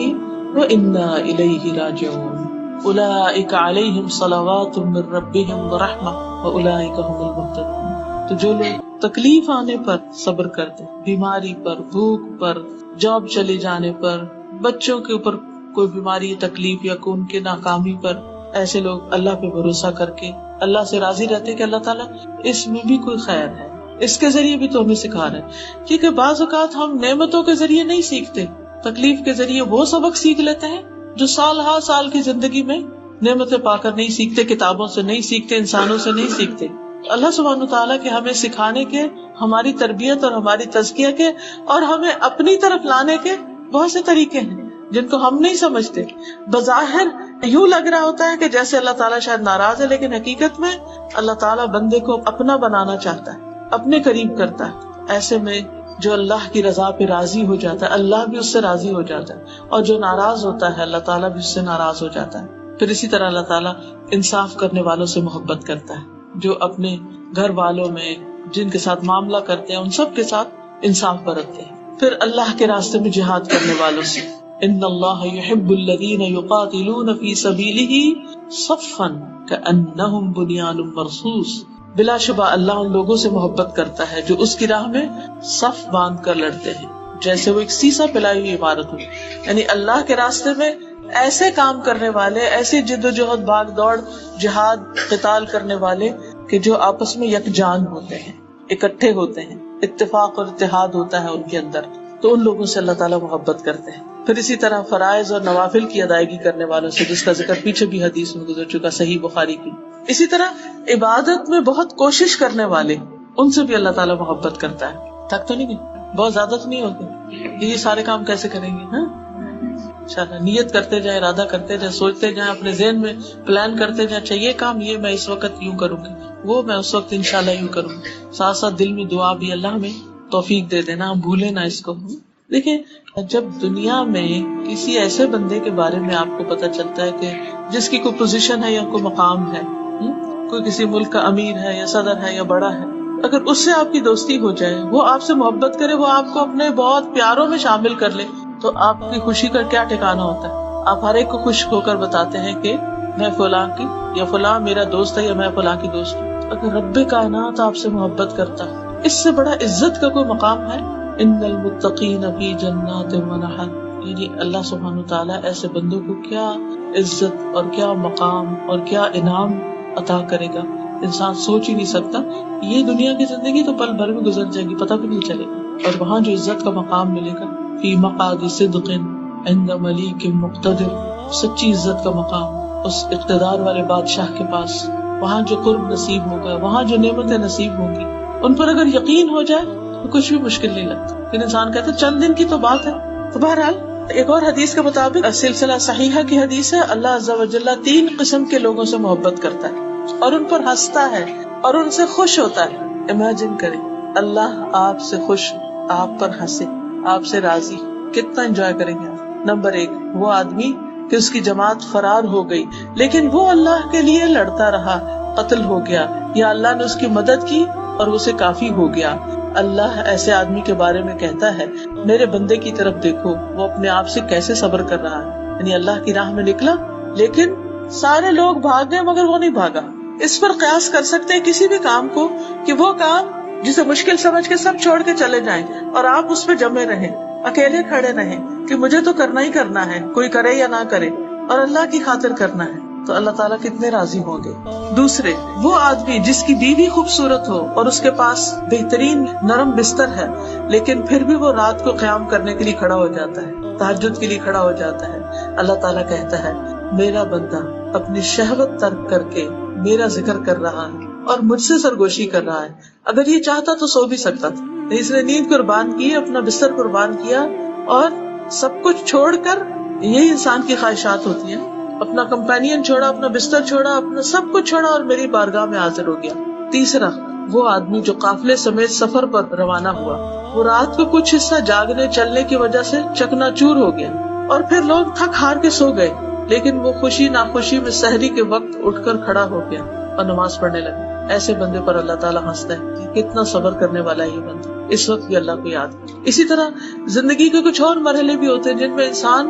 وانا الیہ راجعون اولئک علیہم صلوات من ربہم ورحمہ واولئک هم المہتدون۔ تو جو لوگ تکلیف آنے پر صبر کرتے، بیماری پر، بھوک پر، جاب چلے جانے پر، بچوں کے اوپر کوئی بیماری، تکلیف یا ان کے ناکامی پر، ایسے لوگ اللہ پہ بھروسہ کر کے اللہ سے راضی رہتے کہ اللہ تعالیٰ اس میں بھی کوئی خیر ہے، اس کے ذریعے بھی تو ہمیں سکھا رہے ہیں۔ کیونکہ بعض اوقات ہم نعمتوں کے ذریعے نہیں سیکھتے، تکلیف کے ذریعے وہ سبق سیکھ لیتے ہیں جو سال ہر سال کی زندگی میں نعمتیں پا کر نہیں سیکھتے، کتابوں سے نہیں سیکھتے، انسانوں سے نہیں سیکھتے۔ اللہ سبحانہ تعالیٰ کے ہمیں سکھانے کے، ہماری تربیت اور ہماری تزکیہ کے اور ہمیں اپنی طرف لانے کے بہت سے طریقے ہیں جن کو ہم نہیں سمجھتے۔ بظاہر یوں لگ رہا ہوتا ہے کہ جیسے اللہ تعالیٰ شاید ناراض ہے، لیکن حقیقت میں اللہ تعالیٰ بندے کو اپنا بنانا چاہتا ہے، اپنے قریب کرتا ہے۔ ایسے میں جو اللہ کی رضا پہ راضی ہو جاتا ہے، اللہ بھی اس سے راضی ہو جاتا ہے، اور جو ناراض ہوتا ہے اللہ تعالیٰ بھی اس سے ناراض ہو جاتا ہے۔ پھر اسی طرح اللہ تعالیٰ انصاف کرنے والوں سے محبت کرتا ہے، جو اپنے گھر والوں میں جن کے ساتھ معاملہ کرتے ہیں ان سب کے ساتھ انصاف برتتے ہیں۔ پھر اللہ کے راستے میں جہاد کرنے والوں سے، ان اللہ یحب الذین یقاتلون فی سبیلہ صفا کأنہم بنیان مرصوص، بلا شبہ اللہ ان لوگوں سے محبت کرتا ہے جو اس کی راہ میں صف باندھ کر لڑتے ہیں، جیسے وہ ایک سیسا پلائی ہوئی عمارت ہو۔ یعنی اللہ کے راستے میں ایسے کام کرنے والے، ایسے جد و جہد، بھاگ دوڑ، جہاد، قتال کرنے والے کہ جو آپس میں یکجان ہوتے ہیں، اکٹھے ہوتے ہیں، اتفاق اور اتحاد ہوتا ہے ان کے اندر، تو ان لوگوں سے اللہ تعالیٰ محبت کرتے ہیں۔ پھر اسی طرح فرائض اور نوافل کی ادائیگی کرنے والوں سے، جس کا ذکر پیچھے بھی حدیث میں گزر چکا، صحیح بخاری کی۔ اسی طرح عبادت میں بہت کوشش کرنے والے، ان سے بھی اللہ تعالیٰ محبت کرتا ہے۔ تھک تو نہیں گئے؟ بہت زیادہ تو نہیں ہوتے؟ یہ سارے کام کیسے کریں گے؟ ہاں انشاءاللہ نیت کرتے جائیں، ارادہ کرتے جائیں، سوچتے جائیں، اپنے ذہن میں پلان کرتے جائیں، اچھا یہ کام یہ میں اس وقت یوں کروں گی، وہ میں اس وقت انشاءاللہ یوں کروں. ساتھ ساتھ دل میں دعا بھی اللہ میں توفیق دے دینا, ہم بھولے نہ اس کو. دیکھیں جب دنیا میں کسی ایسے بندے کے بارے میں آپ کو پتہ چلتا ہے کہ جس کی کوئی پوزیشن ہے یا کوئی مقام ہے, کوئی کسی ملک کا امیر ہے یا صدر ہے یا بڑا ہے, اگر اس سے آپ کی دوستی ہو جائے, وہ آپ سے محبت کرے, وہ آپ کو اپنے بہت پیاروں میں شامل کر لے, تو آپ کی خوشی کا کیا ٹھکانہ ہوتا ہے. آپ ہر ایک کو خوش ہو کر بتاتے ہیں کہ میں فلاں کی یا فلاں میرا دوست ہے یا میں فلاں کی دوست ہوں. اگر رب کائنات آپ سے محبت کرتا ہے, اس سے بڑا عزت کا کوئی مقام ہے؟ ان المتقین فی جنات و نہر, یعنی اللہ سبحانہ وتعالیٰ ایسے بندوں کو کیا عزت اور کیا مقام اور کیا انعام عطا کرے گا, انسان سوچ ہی نہیں سکتا. یہ دنیا کی زندگی تو پل بھر میں گزر جائے گی, پتہ بھی نہیں چلے گا, اور وہاں جو عزت کا مقام ملے گا, فی مقعد صدق عند ملیک مقتدر, سچی عزت کا مقام اس اقتدار والے بادشاہ کے پاس, وہاں جو قرب نصیب ہوگا, وہاں جو نعمتیں نصیب ہوں گی, ان پر اگر یقین ہو جائے تو کچھ بھی مشکل نہیں لگتا. پھر انسان کہتا ہے چند دن کی تو بات ہے. تو بہرحال ایک اور حدیث کے مطابق سلسلہ صحیحہ کی حدیث ہے, اللہ عز و جل 3 قسم کے لوگوں سے محبت کرتا ہے اور ان پر ہنستا ہے اور ان سے خوش ہوتا ہے. امیجن کریں اللہ آپ سے خوش, آپ پر ہنسے, آپ سے راضی, کتنا انجوائے کریں گے آپ. نمبر 1, وہ آدمی کہ اس کی جماعت فرار ہو گئی لیکن وہ اللہ کے لیے لڑتا رہا, قتل ہو گیا, یا اللہ نے اس کی مدد کی اور اسے کافی ہو گیا. اللہ ایسے آدمی کے بارے میں کہتا ہے میرے بندے کی طرف دیکھو, وہ اپنے آپ سے کیسے صبر کر رہا ہے. یعنی اللہ کی راہ میں نکلا لیکن سارے لوگ بھاگ گئے مگر وہ نہیں بھاگا. اس پر قیاس کر سکتے ہیں کسی بھی کام کو کہ وہ کام جسے مشکل سمجھ کے سب چھوڑ کے چلے جائیں اور آپ اس پہ جمے رہیں, اکیلے کھڑے رہیں کہ مجھے تو کرنا ہی کرنا ہے, کوئی کرے یا نہ کرے, اور اللہ کی خاطر کرنا ہے, تو اللہ تعالیٰ کتنے راضی ہوں گے. دوسرے, وہ آدمی جس کی بیوی خوبصورت ہو اور اس کے پاس بہترین نرم بستر ہے لیکن پھر بھی وہ رات کو قیام کرنے کے لیے کھڑا ہو جاتا ہے, تہجد کے لیے کھڑا ہو جاتا ہے. اللہ تعالیٰ کہتا ہے میرا بندہ اپنی شہوت ترک کر کے میرا ذکر کر رہا ہے اور مجھ سے سرگوشی کر رہا ہے. اگر یہ چاہتا تو سو بھی سکتا تھا, اس نے نیند قربان کی, اپنا بستر قربان کیا اور سب کچھ چھوڑ کر, یہی انسان کی خواہشات ہوتی ہیں, اپنا کمپینین چھوڑا, اپنا بستر چھوڑا, اپنا سب کچھ چھوڑا اور میری بارگاہ میں حاضر ہو گیا. تیسرا, وہ آدمی جو قافلے سمیت سفر پر روانہ ہوا, وہ رات کو کچھ حصہ جاگنے چلنے کی وجہ سے چکنا چور ہو گیا اور پھر لوگ تھک ہار کے سو گئے, لیکن وہ خوشی ناخوشی میں سحری کے وقت اٹھ کر کھڑا ہو گیا اور نماز پڑھنے لگا. ایسے بندے پر اللہ تعالیٰ ہنستا ہے, کتنا صبر کرنے والا ہے یہ بندہ, اس وقت بھی اللہ کو یاد. اسی طرح زندگی کے کچھ اور مرحلے بھی ہوتے ہیں جن میں انسان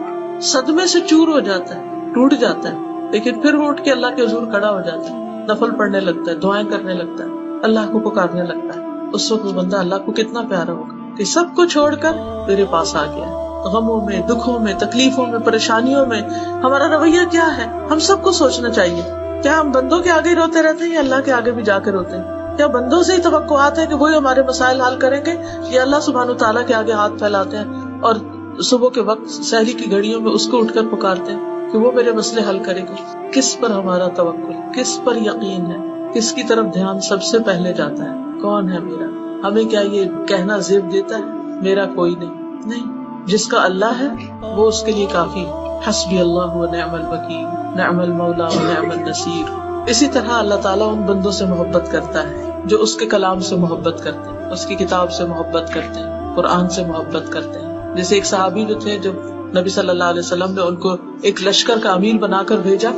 صدمے سے چور ہو جاتا ہے, ٹوٹ جاتا ہے, لیکن پھر وہ اٹھ کے اللہ کے حضور کھڑا ہو جاتا ہے, نفل پڑھنے لگتا ہے, دعائیں کرنے لگتا ہے, اللہ کو پکارنے لگتا ہے. اس وقت وہ بندہ اللہ کو کتنا پیارا ہوگا کہ سب کو چھوڑ کر میرے پاس آ گیا. غموں میں, دکھوں میں, تکلیفوں میں, پریشانیوں میں ہمارا رویہ کیا ہے, ہم سب کو سوچنا چاہیے. کیا ہم بندوں کے آگے روتے رہتے ہیں یا اللہ کے آگے بھی جا کے روتے ہیں؟ کیا بندوں سے ہی توقعات ہے کہ وہی ہمارے مسائل حل کریں گے, یا اللہ سبحانہ وتعالیٰ کے آگے ہاتھ پھیلاتے ہیں اور صبح کے وقت سحری کی گھڑیوں میں اس کو اٹھ کر پکارتے ہیں کہ وہ میرے مسئلے حل کرے گا؟ کس پر ہمارا توکل, کس پر یقین ہے, کس کی طرف دھیان سب سے پہلے جاتا ہے؟ کون ہے میرا؟ ہمیں کیا یہ کہنا زیب دیتا ہے میرا کوئی نہیں. جس کا اللہ ہے وہ اس کے لیے کافی. حسبی اللہ و نعم الوکیل, نعم المولا و نعم النصیر. اسی طرح اللہ تعالیٰ ان بندوں سے محبت کرتا ہے جو اس کے کلام سے محبت کرتے ہیں, اس کی کتاب سے محبت کرتے ہیں, قرآن سے محبت کرتے ہیں. جیسے ایک صحابی جو تھے, جب نبی صلی اللہ علیہ وسلم نے ان کو ایک لشکر کا امیر بنا کر بھیجا,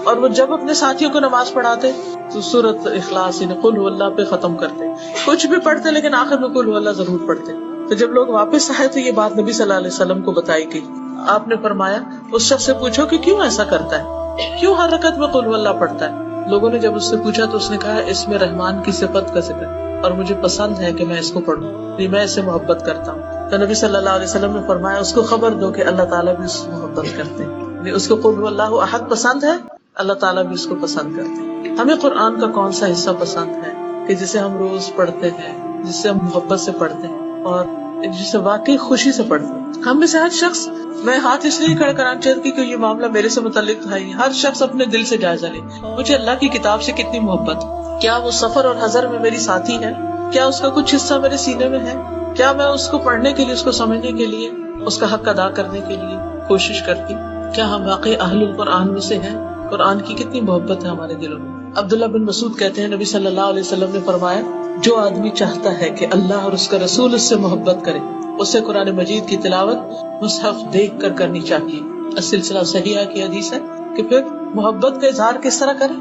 اور وہ جب اپنے ساتھیوں کو نماز پڑھاتے تو سورۃ اخلاص یعنی قل هو اللہ پہ ختم کرتے. کچھ بھی پڑھتے لیکن آخر میں قل هو اللہ ضرور پڑھتے. تو جب لوگ واپس آئے تو یہ بات نبی صلی اللہ علیہ وسلم کو بتائی گئی. آپ نے فرمایا اس شخص سے پوچھو کہ کیوں ایسا کرتا ہے, کیوں ہر رکعت میں قل هو اللہ پڑھتا ہے. لوگوں نے جب اس سے پوچھا تو اس نے کہا اس میں رحمان کی صفت کا ذکر اور مجھے پسند ہے کہ میں اس کو پڑھوں, میں اس سے محبت کرتا ہوں. تو نبی صلی اللہ علیہ وسلم نے فرمایا اس کو خبر دو کہ اللہ تعالیٰ بھی اس سے محبت کرتے ہیں. اس کو قل هو اللہ احد پسند ہے, اللہ تعالیٰ بھی اس کو پسند کرتے ہیں. ہمیں قرآن کا کون سا حصہ پسند ہے کہ جسے ہم روز پڑھتے ہیں, جس سے ہم محبت سے پڑھتے ہیں اور جسے واقعی خوشی سے پڑھتے ہیں؟ ہم میں سے ہر شخص, میں ہاتھ اس لیے کھڑا کرانا چاہتی کہ یہ معاملہ میرے سے متعلق ہے, ہر شخص اپنے دل سے جائزہ لے, مجھے اللہ کی کتاب سے کتنی محبت, کیا وہ سفر اور حضر میں میری ساتھی ہے, کیا اس کا کچھ حصہ میرے سینے میں ہے, کیا میں اس کو پڑھنے کے لیے, اس کو سمجھنے کے لیے, اس کا حق ادا کرنے کے لیے کوشش کرتی, کیا ہم واقعی اہل القرآن میں سے ہیں, قرآن کی کتنی محبت ہے ہمارے دلوں میں. عبداللہ بن مسعود کہتے ہیں نبی صلی اللہ علیہ وسلم نے فرمایا جو آدمی چاہتا ہے کہ اللہ اور اس کا رسول اس سے محبت کرے اسے قرآن مجید کی تلاوت مصحف دیکھ کر کرنی چاہیے. السلسلہ صحیحہ کی حدیث ہے کہ پھر محبت کا اظہار کس طرح کرے.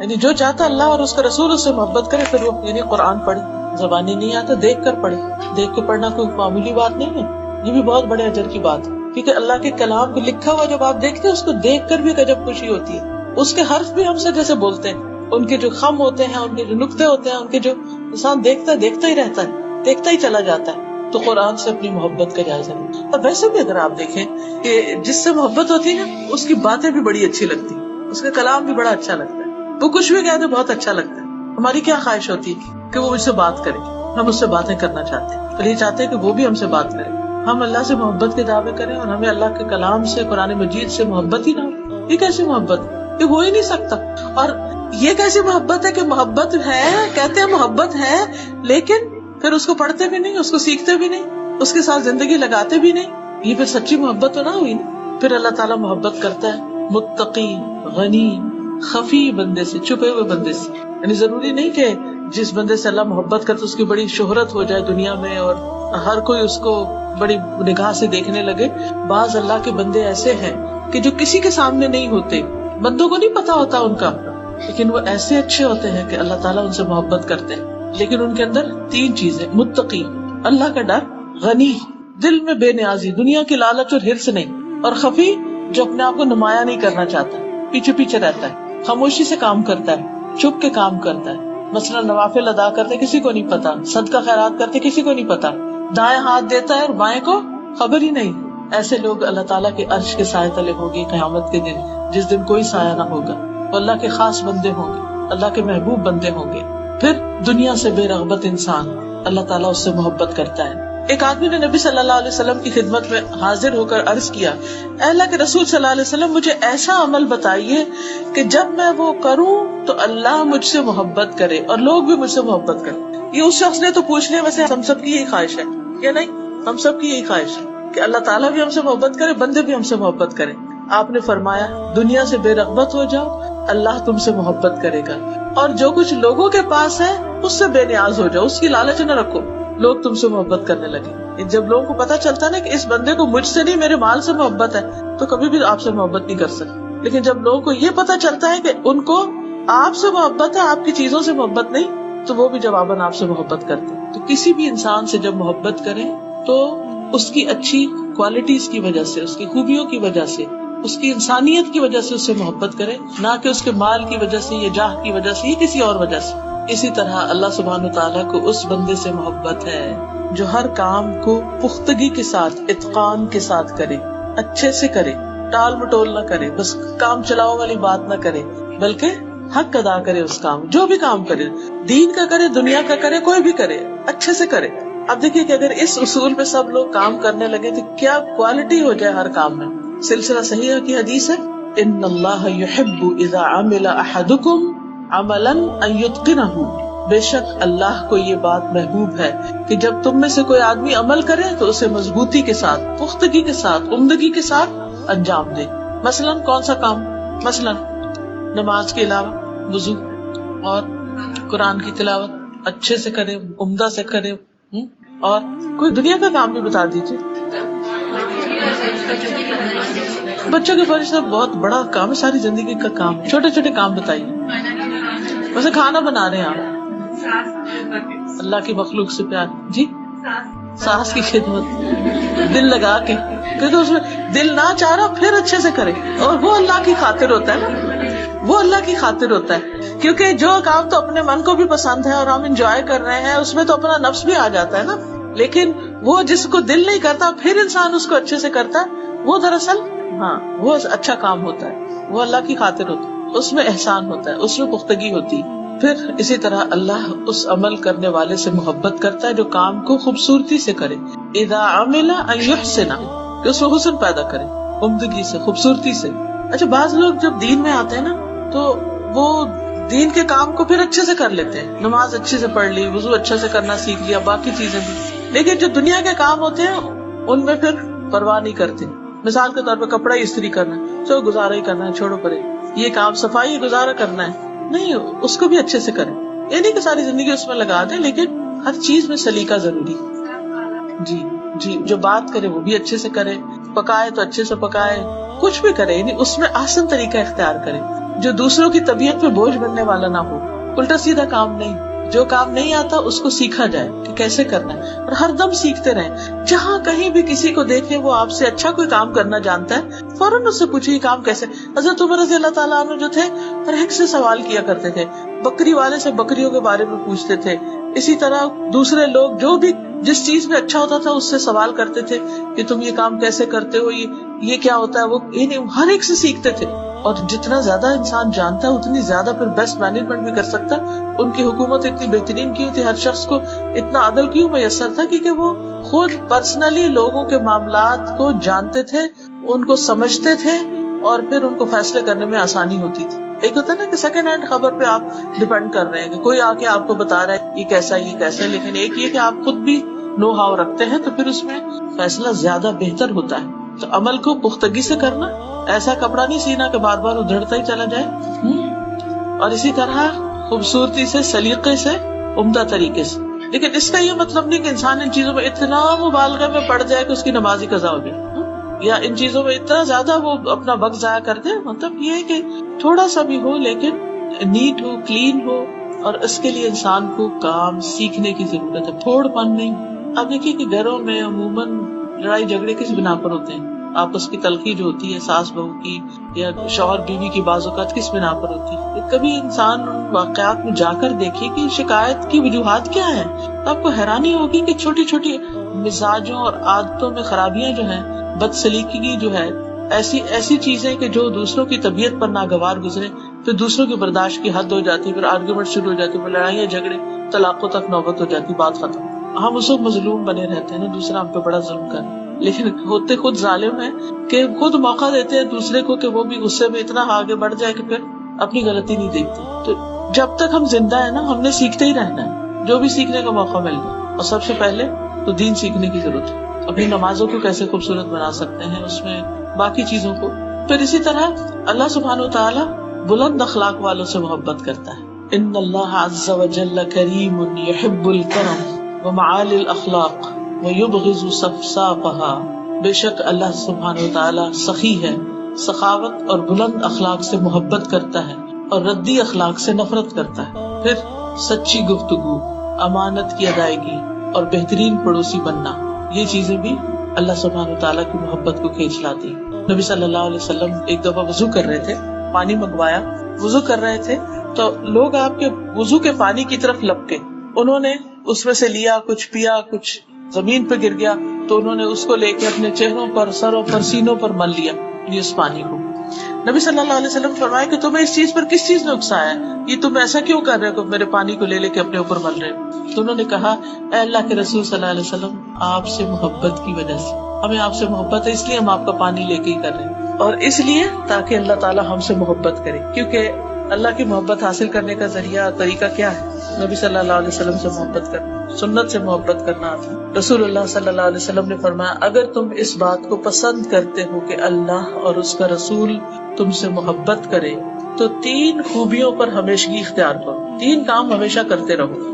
یعنی جو چاہتا اللہ اور اس کا رسول اس سے محبت کرے پھر وہ یعنی قرآن پڑھے. زبانی نہیں آتا دیکھ کر پڑھے. دیکھ کے پڑھنا کوئی معمولی بات نہیں ہے, یہ بھی بہت بڑے اجر کی بات ہے, کیونکہ اللہ کے کلام کو لکھا ہوا جب آپ دیکھتے ہیں اس کو دیکھ کر بھی عجب خوشی ہوتی ہے. اس کے حرف بھی ہم سے جیسے بولتے ہیں, ان کے جو خم ہوتے ہیں, ان کے جو نقطے ہوتے ہیں, ان کے جو انسان دیکھتا ہی رہتا ہے, دیکھتا ہی چلا جاتا ہے. تو قرآن سے اپنی محبت کا جائزہ لیں. اور ویسے بھی اگر آپ دیکھیں کہ جس سے محبت ہوتی ہے اس کی باتیں بھی بڑی اچھی لگتی ہیں, اس کا کلام بھی بڑا اچھا لگتا ہے, وہ کچھ بھی کہتے بہت اچھا لگتا ہے. ہماری کیا خواہش ہوتی ہے کہ وہ مجھ سے بات کرے, ہم اس سے باتیں کرنا چاہتے ہیں, اور یہ چاہتے ہیں کہ وہ بھی ہم سے بات کرے. ہم اللہ سے محبت کے دعوے کریں اور ہمیں اللہ کے کلام سے قرآن مجید سے محبت ہی نہ ہو. یہ کیسی محبت, یہ ہو ہی نہیں سکتا. اور یہ کیسی محبت ہے کہ محبت ہے, کہتے ہیں محبت ہے, لیکن پھر اس کو پڑھتے بھی نہیں, اس کو سیکھتے بھی نہیں, اس کے ساتھ زندگی لگاتے بھی نہیں. یہ پھر سچی محبت تو نہ ہوئی نا. پھر اللہ تعالیٰ محبت کرتا ہے متقی, غنی, خفی بندے سے, چھپے ہوئے بندے سے. یعنی ضروری نہیں کہ جس بندے سے اللہ محبت کرتا اس کی بڑی شہرت ہو جائے دنیا میں اور ہر کوئی اس کو بڑی نگاہ سے دیکھنے لگے. بعض اللہ کے بندے ایسے ہیں کہ جو کسی کے سامنے نہیں ہوتے, بندوں کو نہیں پتا ہوتا ان کا, لیکن وہ ایسے اچھے ہوتے ہیں کہ اللہ تعالیٰ ان سے محبت کرتے ہیں. لیکن ان کے اندر 3 چیزیں, متقی اللہ کا ڈر, غنی دل میں بے نیازی, دنیا کی لالچ اور حرص نہیں, اور خفی جو اپنے آپ کو نمایاں نہیں کرنا چاہتا, پیچھے پیچھے رہتا ہے, خاموشی سے کام کرتا ہے, چھپ کے کام کرتا ہے. مثلا نوافل ادا کرتے کسی کو نہیں پتا, صدقہ خیرات کرتے کسی کو نہیں پتا, دائیں ہاتھ دیتا ہے اور بائیں کو خبر ہی نہیں. ایسے لوگ اللہ تعالیٰ کے عرش کے سائے تلے ہوں گے قیامت کے دن, جس دن کوئی سایہ نہ ہوگا. وہ اللہ کے خاص بندے ہوں گے, اللہ کے محبوب بندے ہوں گے. پھر دنیا سے بے رغبت انسان, اللہ تعالیٰ اس سے محبت کرتا ہے. ایک آدمی نے نبی صلی اللہ علیہ وسلم کی خدمت میں حاضر ہو کر عرض کیا, اے اللہ کے رسول صلی اللہ علیہ وسلم, مجھے ایسا عمل بتائیے کہ جب میں وہ کروں تو اللہ مجھ سے محبت کرے اور لوگ بھی مجھ سے محبت کریں. یہ اس شخص نے تو پوچھ لیا, ویسے ہم سب کی یہی خواہش ہے یا نہیں؟ ہم سب کی یہی خواہش ہے کہ اللہ تعالیٰ بھی ہم سے محبت کرے, بندے بھی ہم سے محبت کریں. آپ نے فرمایا دنیا سے بے رغبت ہو جاؤ, اللہ تم سے محبت کرے گا, اور جو کچھ لوگوں کے پاس ہے اس سے بے نیاز ہو جاؤ, اس کی لالچ نہ رکھو, لوگ تم سے محبت کرنے لگے. جب لوگوں کو پتا چلتا ہے نا کہ اس بندے کو مجھ سے نہیں میرے مال سے محبت ہے, تو کبھی بھی آپ سے محبت نہیں کر سکتے. لیکن جب لوگوں کو یہ پتا چلتا ہے کہ ان کو آپ سے محبت ہے, آپ کی چیزوں سے محبت نہیں, تو وہ بھی جواباً آپ سے محبت کرتے. تو کسی بھی انسان سے جب محبت کریں تو اس کی اچھی کوالٹیز کی وجہ سے, اس کی خوبیوں کی وجہ سے, اس کی انسانیت کی وجہ سے اس سے محبت کرے, نہ کہ اس کے مال کی وجہ سے یا جاہ کی وجہ سے یا کسی اور وجہ سے. اسی طرح اللہ سبحانہ وتعالیٰ کو اس بندے سے محبت ہے جو ہر کام کو پختگی کے ساتھ, اتقان کے ساتھ کرے, اچھے سے کرے, ٹال مٹول نہ کرے, بس کام چلاؤ والی بات نہ کرے, بلکہ حق ادا کرے. اس کام جو بھی کام کرے, دین کا کرے, دنیا کا کرے, کوئی بھی کرے, اچھے سے کرے. اب دیکھیے کہ اگر اس اصول پہ سب لوگ کام کرنے لگے تو کیا کوالٹی ہو جائے ہر کام میں. سلسلہ صحیحہ کی حدیث ہے, ان اللہ یحب اذا عمل احدکم عملا ان یتقنہ, بے شک اللہ کو یہ بات محبوب ہے کہ جب تم میں سے کوئی آدمی عمل کرے تو اسے مضبوطی کے ساتھ, پختگی کے ساتھ, عمدگی کے ساتھ انجام دے. مثلا کون سا کام؟ مثلا نماز کے علاوہ وضو اور قرآن کی تلاوت اچھے سے کرے, عمدہ سے کرے. اور کوئی دنیا کا کام بھی بتا دیجیے. بچوں کے پرورش بہت بڑا کام ہے, ساری زندگی کا کام. چھوٹے چھوٹے کام بتائیے. ویسے کھانا بنا رہے ہیں آپ, اللہ کی مخلوق سے پیار, جی ساس کی خدمت دل لگا کے, کیونکہ اس میں دل نہ چاہ رہا پھر اچھے سے کرے, اور وہ اللہ کی خاطر ہوتا ہے نا, وہ اللہ کی خاطر ہوتا ہے. کیونکہ جو کام تو اپنے من کو بھی پسند ہے اور ہم انجوائے کر رہے ہیں, اس میں تو اپنا نفس بھی آ جاتا ہے نا, لیکن وہ جس کو دل نہیں کرتا پھر انسان اس کو اچھے سے کرتا ہے, وہ دراصل وہ اچھا کام ہوتا ہے, وہ اللہ کی خاطر ہوتا ہے, اس میں احسان ہوتا ہے, اس میں پختگی ہوتی. پھر اسی طرح اللہ اس عمل کرنے والے سے محبت کرتا ہے جو کام کو خوبصورتی سے کرے. اذا عمل ان یحسن, کہ اس میں حسن پیدا کرے, عمدگی سے, خوبصورتی سے. اچھا بعض لوگ جب دین میں آتے ہیں نا تو وہ دین کے کام کو پھر اچھے سے کر لیتے ہیں, نماز اچھے سے پڑھ لی, وضو اچھے سے کرنا سیکھ لیا, باقی چیزیں بھی, لیکن جو دنیا کے کام ہوتے ہیں ان میں پھر پرواہ نہیں کرتے. مثال کے طور پہ کپڑا استری کرنا, چلو گزارا ہی کرنا ہے, چھوڑو پرے. یہ کام صفائی گزارا کرنا ہے, نہیں اس کو بھی اچھے سے کریں. یہ نہیں کہ ساری زندگی اس میں لگا دیں, لیکن ہر چیز میں سلیقہ ضروری. جی جی, جو بات کرے وہ بھی اچھے سے کرے, پکائے تو اچھے سے پکائے, کچھ بھی کرے یعنی اس میں آسان طریقہ اختیار کرے, جو دوسروں کی طبیعت پہ بوجھ بننے والا نہ ہو. الٹا سیدھا کام نہیں, جو کام نہیں آتا اس کو سیکھا جائے کہ کیسے کرنا ہے, اور ہر دم سیکھتے رہیں. جہاں کہیں بھی کسی کو دیکھے وہ آپ سے اچھا کوئی کام کرنا جانتا ہے, فوراً اس سے پوچھے یہ کام کیسے. حضرت عمر رضی اللہ تعالیٰ عنہ جو تھے ہر ایک سے سوال کیا کرتے تھے, بکری والے سے بکریوں کے بارے میں پوچھتے تھے. اسی طرح دوسرے لوگ جو بھی جس چیز میں اچھا ہوتا تھا اس سے سوال کرتے تھے کہ تم یہ کام کیسے کرتے ہو, یہ کیا ہوتا ہے, وہ ہر ایک سے سیکھتے تھے. اور جتنا زیادہ انسان جانتا ہے اتنی زیادہ پھر بیسٹ مینجمنٹ بھی کر سکتا ہے. ان کی حکومت اتنی بہترین کیوں تھی, ہر شخص کو اتنا عدل کیوں میسر تھا, کیونکہ وہ خود پرسنلی لوگوں کے معاملات کو جانتے تھے, ان کو سمجھتے تھے, اور پھر ان کو فیصلے کرنے میں آسانی ہوتی تھی. ایک ہوتا ہے نا کہ سیکنڈ ہینڈ خبر پہ آپ ڈیپینڈ کر رہے ہیں کہ کوئی آ کے آپ کو بتا رہا ہے یہ کیسا ہے یہ کیسا ہے, لیکن ایک یہ کہ آپ خود بھی نو ہاؤ رکھتے ہیں تو پھر اس میں فیصلہ زیادہ بہتر ہوتا ہے. تو عمل کو پختگی سے کرنا, ایسا کپڑا نہیں سینا کہ بار بار ادھڑتا ہی چلا جائے, اور اسی طرح خوبصورتی سے, سلیقے سے, عمدہ طریقے سے. لیکن اس کا یہ مطلب نہیں کہ انسان ان چیزوں میں اتنا مبالغہ میں پڑ جائے کہ اس کی نماز ہی قضا ہو جائے, یا ان چیزوں میں اتنا زیادہ وہ اپنا وقت ضائع کر دے. مطلب یہ ہے کہ تھوڑا سا بھی ہو لیکن نیٹ ہو, کلین ہو, اور اس کے لیے انسان کو کام سیکھنے کی ضرورت ہے, تھوڑ پن نہیں. اب دیکھیے کہ گھروں میں عموماً لڑائی جھگڑے کس بنا پر ہوتے ہیں, آپس کی تلخی جو ہوتی ہے ساس بہو کی یا شوہر بیوی کی بعض اوقات کس بنا پر ہوتی ہے. کبھی انسان ان واقعات میں جا کر دیکھے کہ شکایت کی وجوہات کیا ہیں, آپ کو حیرانی ہوگی کہ چھوٹی چھوٹی مزاجوں اور عادتوں میں خرابیاں جو ہیں, بد سلیقگی جو ہے, ایسی چیزیں کہ جو دوسروں کی طبیعت پر ناگوار گزرے, پھر دوسروں کی برداشت کی حد ہو جاتی, پھر آرگومنٹ شروع ہو جاتی, پھر لڑائیاں جھگڑے, طلاقوں تک نوبت ہو جاتی, بات ختم. ہم اس وقت مظلوم بنے رہتے ہیں نا, دوسرا ہم پہ بڑا ظلم کر, لیکن ہوتے خود ظالم ہیں کہ خود موقع دیتے ہیں دوسرے کو کہ وہ بھی غصے میں اتنا آگے بڑھ جائے کہ پھر اپنی غلطی نہیں دیکھتے. تو جب تک ہم زندہ ہیں نا, ہم نے سیکھتے ہی رہنا ہے, جو بھی سیکھنے کا موقع مل جائے. اور سب سے پہلے تو دین سیکھنے کی ضرورت ہے. اپنی نمازوں کو کیسے خوبصورت بنا سکتے ہیں, اس میں باقی چیزوں کو. پھر اسی طرح اللہ سبحانہ وتعالی بلند اخلاق والوں سے محبت کرتا ہے. ان اللہ عز وجل کریم یحب الکرم ومعالی الاخلاق ویبغض صفصافها. بے شک اللہ سبحانہ وتعالی سخی ہے, سخاوت اور بلند اخلاق سے محبت کرتا ہے, اور ردی اخلاق سے نفرت کرتا ہے. پھر سچی گفتگو, امانت کی ادائیگی, اور بہترین پڑوسی بننا, یہ چیزیں بھی اللہ سبحانہ وتعالی کی محبت کو کھینچ لاتی. نبی صلی اللہ علیہ وسلم ایک دفعہ وضو کر رہے تھے, پانی منگوایا, وضو کر رہے تھے تو لوگ آپ کے وضو کے پانی کی طرف لپکے, انہوں نے اس میں سے لیا, کچھ پیا, کچھ زمین پہ گر گیا, تو انہوں نے اس کو لے کے اپنے چہروں پر, سروں پر, سینوں پر مل لیا اس پانی کو. نبی صلی اللہ علیہ وسلم فرمایا کہ تمہیں اس چیز پر کس چیز نے اکسایا ہے, یہ تم ایسا کیوں کر رہے ہو, میرے پانی کو لے لے کے اپنے اوپر مل رہے ہو. تو انہوں نے کہا اے اللہ کے رسول صلی اللہ علیہ وسلم, آپ سے محبت کی وجہ سے, ہمیں آپ سے محبت ہے, اس لیے ہم آپ کا پانی لے کے ہی کر رہے ہیں, اور اس لیے تاکہ اللہ تعالیٰ ہم سے محبت کرے. کیونکہ اللہ کی محبت حاصل کرنے کا ذریعہ طریقہ کیا ہے, نبی صلی اللہ علیہ وسلم سے محبت کرنا, سنت سے محبت کرنا. رسول اللہ صلی اللہ علیہ وسلم نے فرمایا اگر تم اس بات کو پسند کرتے ہو کہ اللہ اور اس کا رسول تم سے محبت کرے تو 3 خوبیوں پر ہمیشگی اختیار کرو, 3 کام ہمیشہ کرتے رہو.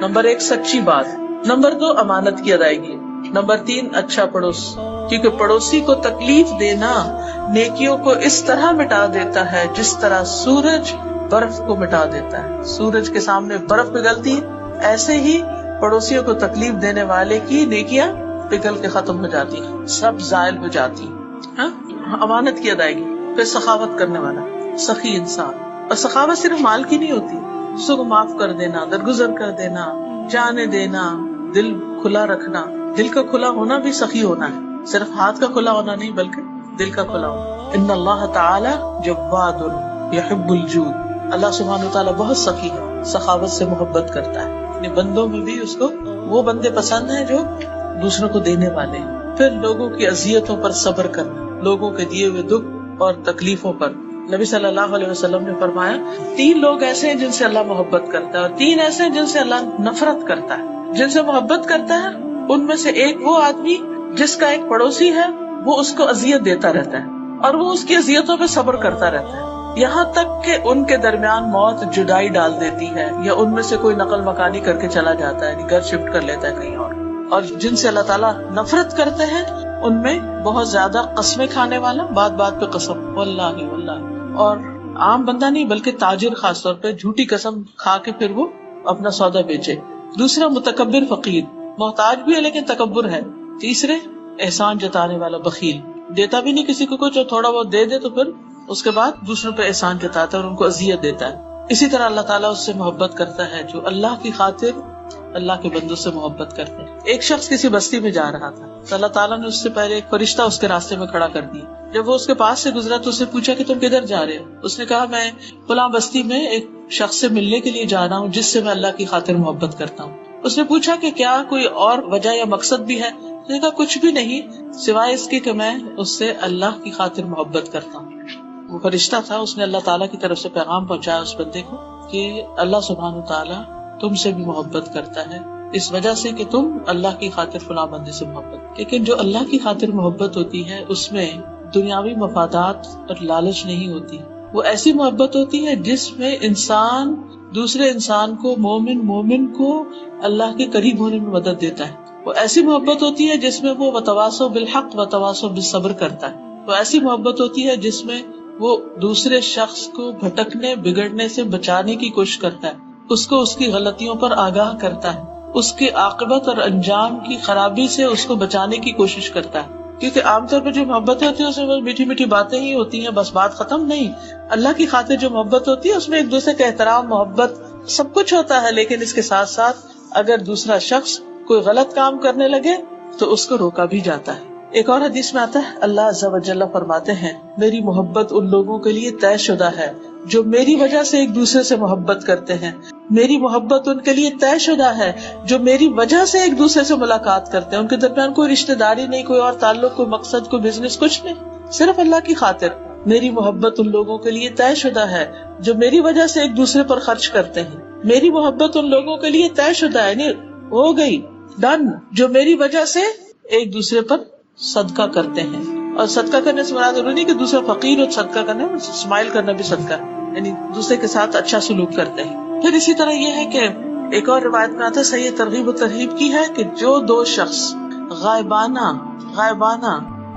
نمبر 1 سچی بات, نمبر 2 امانت کی ادائیگی, نمبر 3 اچھا پڑوس. کیونکہ پڑوسی کو تکلیف دینا نیکیوں کو اس طرح مٹا دیتا ہے جس طرح سورج برف کو مٹا دیتا ہے. سورج کے سامنے برف پگھلتی ہے, ایسے ہی پڑوسیوں کو تکلیف دینے والے کی نیکیاں پگھل کے ختم ہو جاتی, سب زائل ہو جاتی. امانت کی ادائیگی. پھر سخاوت کرنے والا, سخی انسان. اور سخاوت صرف مال کی نہیں ہوتی, دوسروں کو معاف کر دینا, درگزر کر دینا, جانے دینا, دل کھلا رکھنا. دل کا کھلا ہونا بھی سخی ہونا ہے, صرف ہاتھ کا کھلا ہونا نہیں بلکہ دل کا کھلا ہونا. ان اللہ تعالی جواد یحب الجود. اللہ سبحانہ وتعالی بہت سخی ہے, سخاوت سے محبت کرتا ہے. اپنے بندوں میں بھی اس کو وہ بندے پسند ہیں جو دوسروں کو دینے والے ہیں. پھر لوگوں کی اذیتوں پر صبر کرنا, لوگوں کے دیے ہوئے دکھ اور تکلیفوں پر. نبی صلی اللہ علیہ وسلم نے فرمایا 3 لوگ ایسے ہیں جن سے اللہ محبت کرتا ہے, اور 3 ایسے ہیں جن سے اللہ نفرت کرتا ہے. جن سے محبت کرتا ہے ان میں سے ایک وہ آدمی جس کا ایک پڑوسی ہے, وہ اس کو اذیت دیتا رہتا ہے اور وہ اس کی اذیتوں پہ صبر کرتا رہتا ہے. یہاں تک کہ ان کے درمیان موت جدائی ڈال دیتی ہے، یا ان میں سے کوئی نقل مکانی کر کے چلا جاتا ہے، یعنی گھر شفٹ کر لیتا ہے کہیں اور جن سے اللہ تعالیٰ نفرت کرتے ہیں ان میں بہت زیادہ قسمیں کھانے والا، بات بات پہ قسم، واللہ واللہ، اور عام بندہ نہیں بلکہ تاجر خاص طور پہ جھوٹی قسم کھا کے پھر وہ اپنا سودا بیچے۔ دوسرا متکبر فقیر، محتاج بھی ہے لیکن تکبر ہے۔ تیسرے احسان جتانے والا بخیل، دیتا بھی نہیں کسی کو کچھ، اور تھوڑا بہت دے دے تو پھر اس کے بعد دوسروں پہ احسان جتاتا ہے اور ان کو اذیت دیتا ہے۔ اسی طرح اللہ تعالیٰ اس سے محبت کرتا ہے جو اللہ کی خاطر اللہ کے بندوں سے محبت کرتے ہیں۔ ایک شخص کسی بستی میں جا رہا تھا تو اللہ تعالیٰ نے اس سے پہلے ایک فرشتہ اس کے راستے میں کھڑا کر دیا۔ جب وہ اس کے پاس سے گزرا تو اس نے پوچھا کہ تم کدھر جا رہے ہو؟ اس نے کہا میں فلاں بستی میں ایک شخص سے ملنے کے لیے جا رہا ہوں جس سے میں اللہ کی خاطر محبت کرتا ہوں۔ اس نے پوچھا کہ کیا کوئی اور وجہ یا مقصد بھی ہے؟ اس نے کہا کچھ بھی نہیں سوائے اس کے کہ میں اس سے اللہ کی خاطر محبت کرتا ہوں۔ وہ فرشتہ تھا، اس نے اللہ تعالیٰ کی طرف سے پیغام پہنچایا اس بندے کو کہ اللہ سبحانہ تعالیٰ تم سے بھی محبت کرتا ہے اس وجہ سے کہ تم اللہ کی خاطر فلاں بندے سے محبت۔ لیکن جو اللہ کی خاطر محبت ہوتی ہے اس میں دنیاوی مفادات اور لالچ نہیں ہوتی، وہ ایسی محبت ہوتی ہے جس میں انسان دوسرے انسان کو، مومن کو اللہ کے قریب ہونے میں مدد دیتا ہے۔ وہ ایسی محبت ہوتی ہے جس میں وہ وتواصوا بالحق وتواصوا بالصبر کرتا ہے۔ وہ ایسی محبت ہوتی ہے جس میں وہ دوسرے شخص کو بھٹکنے بگڑنے سے بچانے کی کوشش کرتا ہے، اس کو اس کی غلطیوں پر آگاہ کرتا ہے، اس کی عاقبت اور انجام کی خرابی سے اس کو بچانے کی کوشش کرتا ہے۔ کیونکہ عام طور پر جو محبت ہوتی ہے اس میں میٹھی میٹھی باتیں ہی ہوتی ہیں، بس بات ختم نہیں۔ اللہ کی خاطر جو محبت ہوتی ہے اس میں ایک دوسرے کا احترام، محبت سب کچھ ہوتا ہے، لیکن اس کے ساتھ ساتھ اگر دوسرا شخص کوئی غلط کام کرنے لگے تو اس کو روکا بھی جاتا ہے۔ ایک اور حدیث میں آتا ہے اللہ عز و جل فرماتے ہیں میری محبت ان لوگوں کے لیے طے شدہ ہے جو میری وجہ سے ایک دوسرے سے محبت کرتے ہیں، میری محبت ان کے لیے طے شدہ ہے جو میری وجہ سے ایک دوسرے سے ملاقات کرتے ہیں۔ ان کے درمیان کوئی رشتہ داری نہیں، کوئی اور تعلق، کوئی مقصد، کوئی بزنس، کچھ نہیں، صرف اللہ کی خاطر۔ میری محبت ان لوگوں کے لیے طے شدہ ہے جو میری وجہ سے ایک دوسرے پر خرچ کرتے ہیں، میری محبت ان لوگوں کے لیے طے شدہ ہے، یعنی ہو گئی، ڈن، جو میری وجہ سے ایک دوسرے پر صدقہ کرتے ہیں۔ اور صدقہ کرنے سے مراد ضروری نہیں کہ دوسرا فقیر اور صدقہ کرنا، اسمائل کرنا بھی صدقہ ہے، یعنی دوسرے کے ساتھ اچھا سلوک کرتے ہیں۔ پھر اسی طرح یہ ہے کہ ایک اور روایت میں آتا ہے، صحیح ترغیب و ترہیب کی ہے کہ جو دو شخص غائبانہ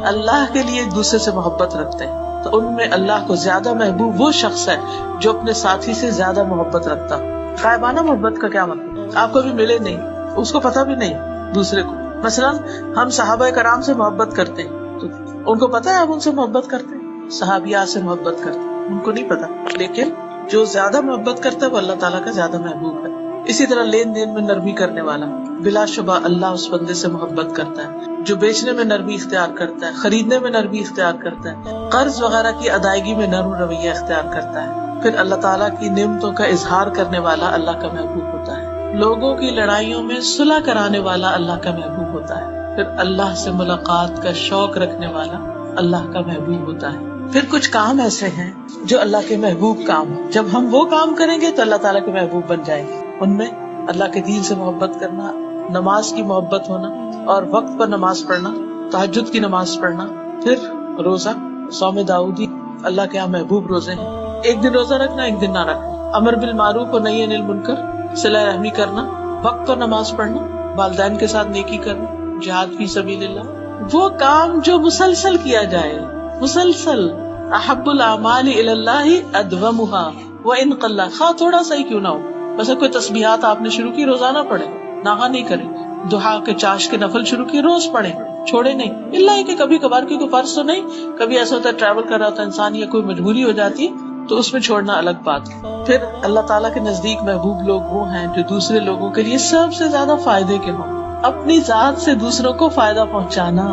اللہ کے لیے ایک دوسرے سے محبت رکھتے ہیں تو ان میں اللہ کو زیادہ محبوب وہ شخص ہے جو اپنے ساتھی سے زیادہ محبت رکھتا۔ غائبانہ محبت کا کیا مطلب؟ آپ کبھی ملے نہیں، اس کو پتہ بھی نہیں دوسرے کو۔ مثلاً ہم صحابہ کرام سے محبت کرتے ہیں تو ان کو پتا ہے ہم ان سے محبت کرتے ہیں، صحابیات سے محبت کرتے ہیں، ان کو نہیں پتا، لیکن جو زیادہ محبت کرتا ہے وہ اللہ تعالیٰ کا زیادہ محبوب ہے۔ اسی طرح لین دین میں نرمی کرنے والا، بلا شبہ اللہ اس بندے سے محبت کرتا ہے جو بیچنے میں نرمی اختیار کرتا ہے، خریدنے میں نرمی اختیار کرتا ہے، قرض وغیرہ کی ادائیگی میں نرم رویہ اختیار کرتا ہے۔ پھر اللہ تعالیٰ کی نعمتوں کا اظہار کرنے والا اللہ کا محبوب ہوتا ہے، لوگوں کی لڑائیوں میں صلح کرانے والا اللہ کا محبوب ہوتا ہے، پھر اللہ سے ملاقات کا شوق رکھنے والا اللہ کا محبوب ہوتا ہے۔ پھر کچھ کام ایسے ہیں جو اللہ کے محبوب کام ہیں، جب ہم وہ کام کریں گے تو اللہ تعالیٰ کے محبوب بن جائیں گے۔ ان میں اللہ کے دین سے محبت کرنا، نماز کی محبت ہونا اور وقت پر نماز پڑھنا، تہجد کی نماز پڑھنا، پھر روزہ، صوم داؤدی اللہ کے یہاں محبوب روزے ہیں، ایک دن روزہ رکھنا ایک دن نہ رکھنا، امر بالمعروف اور نہی عن المنکر، صلہ رحمی کرنا، وقت پر نماز پڑھنا، والدین کے ساتھ نیکی کرنا، جہاد فی سبیل اللہ، وہ کام جو مسلسل کیا جائے، مسلسل، احب الاعمال الی اللہ ادومها وان قل، خواہ تھوڑا سا ہی کیوں نہ ہو۔ مثلا کوئی تسبیحات آپ نے شروع کی، روزانہ پڑھے، ناغہ نہیں کرے، دعا کے چاش کے نفل شروع کی، روز پڑھے، چھوڑے نہیں، اللہ کہ کبھی کبھار کی کوئی فرض تو نہیں، کبھی ایسا ہوتا ہے ٹریول کر رہا ہوتا ہے انسان یا کوئی مجبوری ہو جاتی ہے تو اس میں چھوڑنا الگ بات ہے۔ پھر اللہ تعالیٰ کے نزدیک محبوب لوگ وہ ہیں جو دوسرے لوگوں کے لیے سب سے زیادہ فائدے کے ہوں، اپنی ذات سے دوسروں کو فائدہ پہنچانا،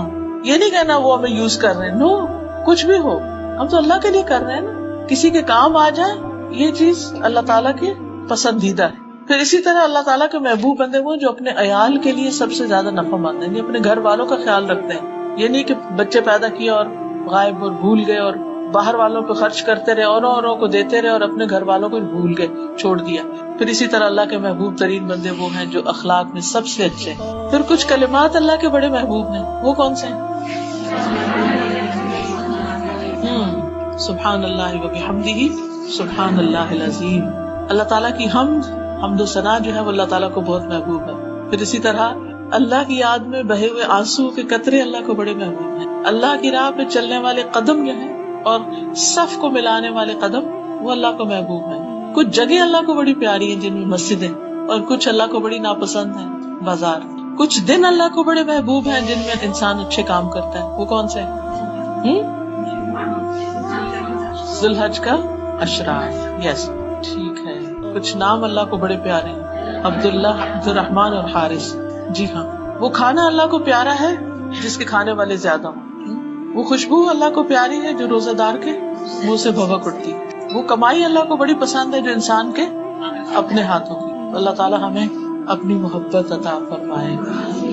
یہ نہیں کہنا وہ ہمیں یوز کر رہے ہیں، نو، کچھ بھی ہو ہم تو اللہ کے لیے کر رہے ہیں نا، کسی کے کام آ جائے یہ چیز اللہ تعالیٰ کے پسندیدہ ہے۔ پھر اسی طرح اللہ تعالیٰ کے محبوب بندے وہ جو اپنے عیال کے لیے سب سے زیادہ نفع مند ہیں، اپنے گھر والوں کا خیال رکھتے ہیں، یہ نہیں کہ بچے پیدا کیے اور غائب اور بھول گئے اور باہر والوں پہ خرچ کرتے رہے، اوروں کو دیتے رہے اور اپنے گھر والوں کو بھول گئے، چھوڑ دیا۔ پھر اسی طرح اللہ کے محبوب ترین بندے وہ ہیں جو اخلاق میں سب سے اچھے ہیں۔ پھر کچھ کلمات اللہ کے بڑے محبوب ہیں، وہ کون سے ہیں؟ سبحان اللہ و بحمدہ سبحان اللہ العظیم. اللہ تعالیٰ کی حمد و ثنا جو ہے وہ اللہ تعالیٰ کو بہت محبوب ہے. پھر اسی طرح اللہ کی یاد میں بہے ہوئے آنسو کے قطرے اللہ کو بڑے محبوب ہیں. اللہ کی راہ پہ چلنے والے قدم جو ہیں اور صف کو ملانے والے قدم وہ اللہ کو محبوب ہیں. کچھ جگہ اللہ کو بڑی پیاری ہیں جن میں مسجدیں، اور کچھ اللہ کو بڑی ناپسند ہیں بازار. کچھ دن اللہ کو بڑے محبوب ہیں جن میں انسان اچھے کام کرتا ہے. وہ کون سے ہیں؟ ذی الحج کا اشراف. یس ٹھیک ہے. کچھ نام اللہ کو بڑے پیارے ہیں، عبداللہ، عبد الرحمن اور حارث. جی ہاں، وہ کھانا اللہ کو پیارا ہے جس کے کھانے والے زیادہ ہوں. وہ خوشبو اللہ کو پیاری ہے جو روزہ دار کے منہ سے بھوک اٹھتی. وہ کمائی اللہ کو بڑی پسند ہے جو انسان کے اپنے ہاتھوں کی. اللہ تعالیٰ ہمیں اپنی محبت عطا فرمائے.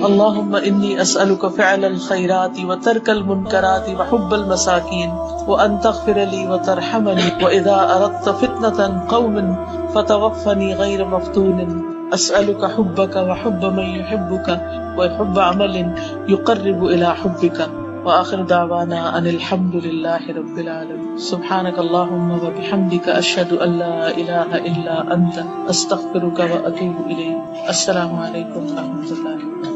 اللہم انی اسألک فعل الخیرات وترک المنکرات وحب المساکین وان تغفر لی وترحمنی واذا اردت فتنة قوم فتوفنی غیر مفتون. اسألک حبک وحب من یحبک وحب عمل یقرب الى حبک. وآخر دعوانا ان الحمد للہ رب العالمین. سبحانک اللہم وبحمدک اشہد ان لا الہ الا انت استغفرک واتوب الیک. السلام علیکم ورحمۃ اللہ وبرکاتہ.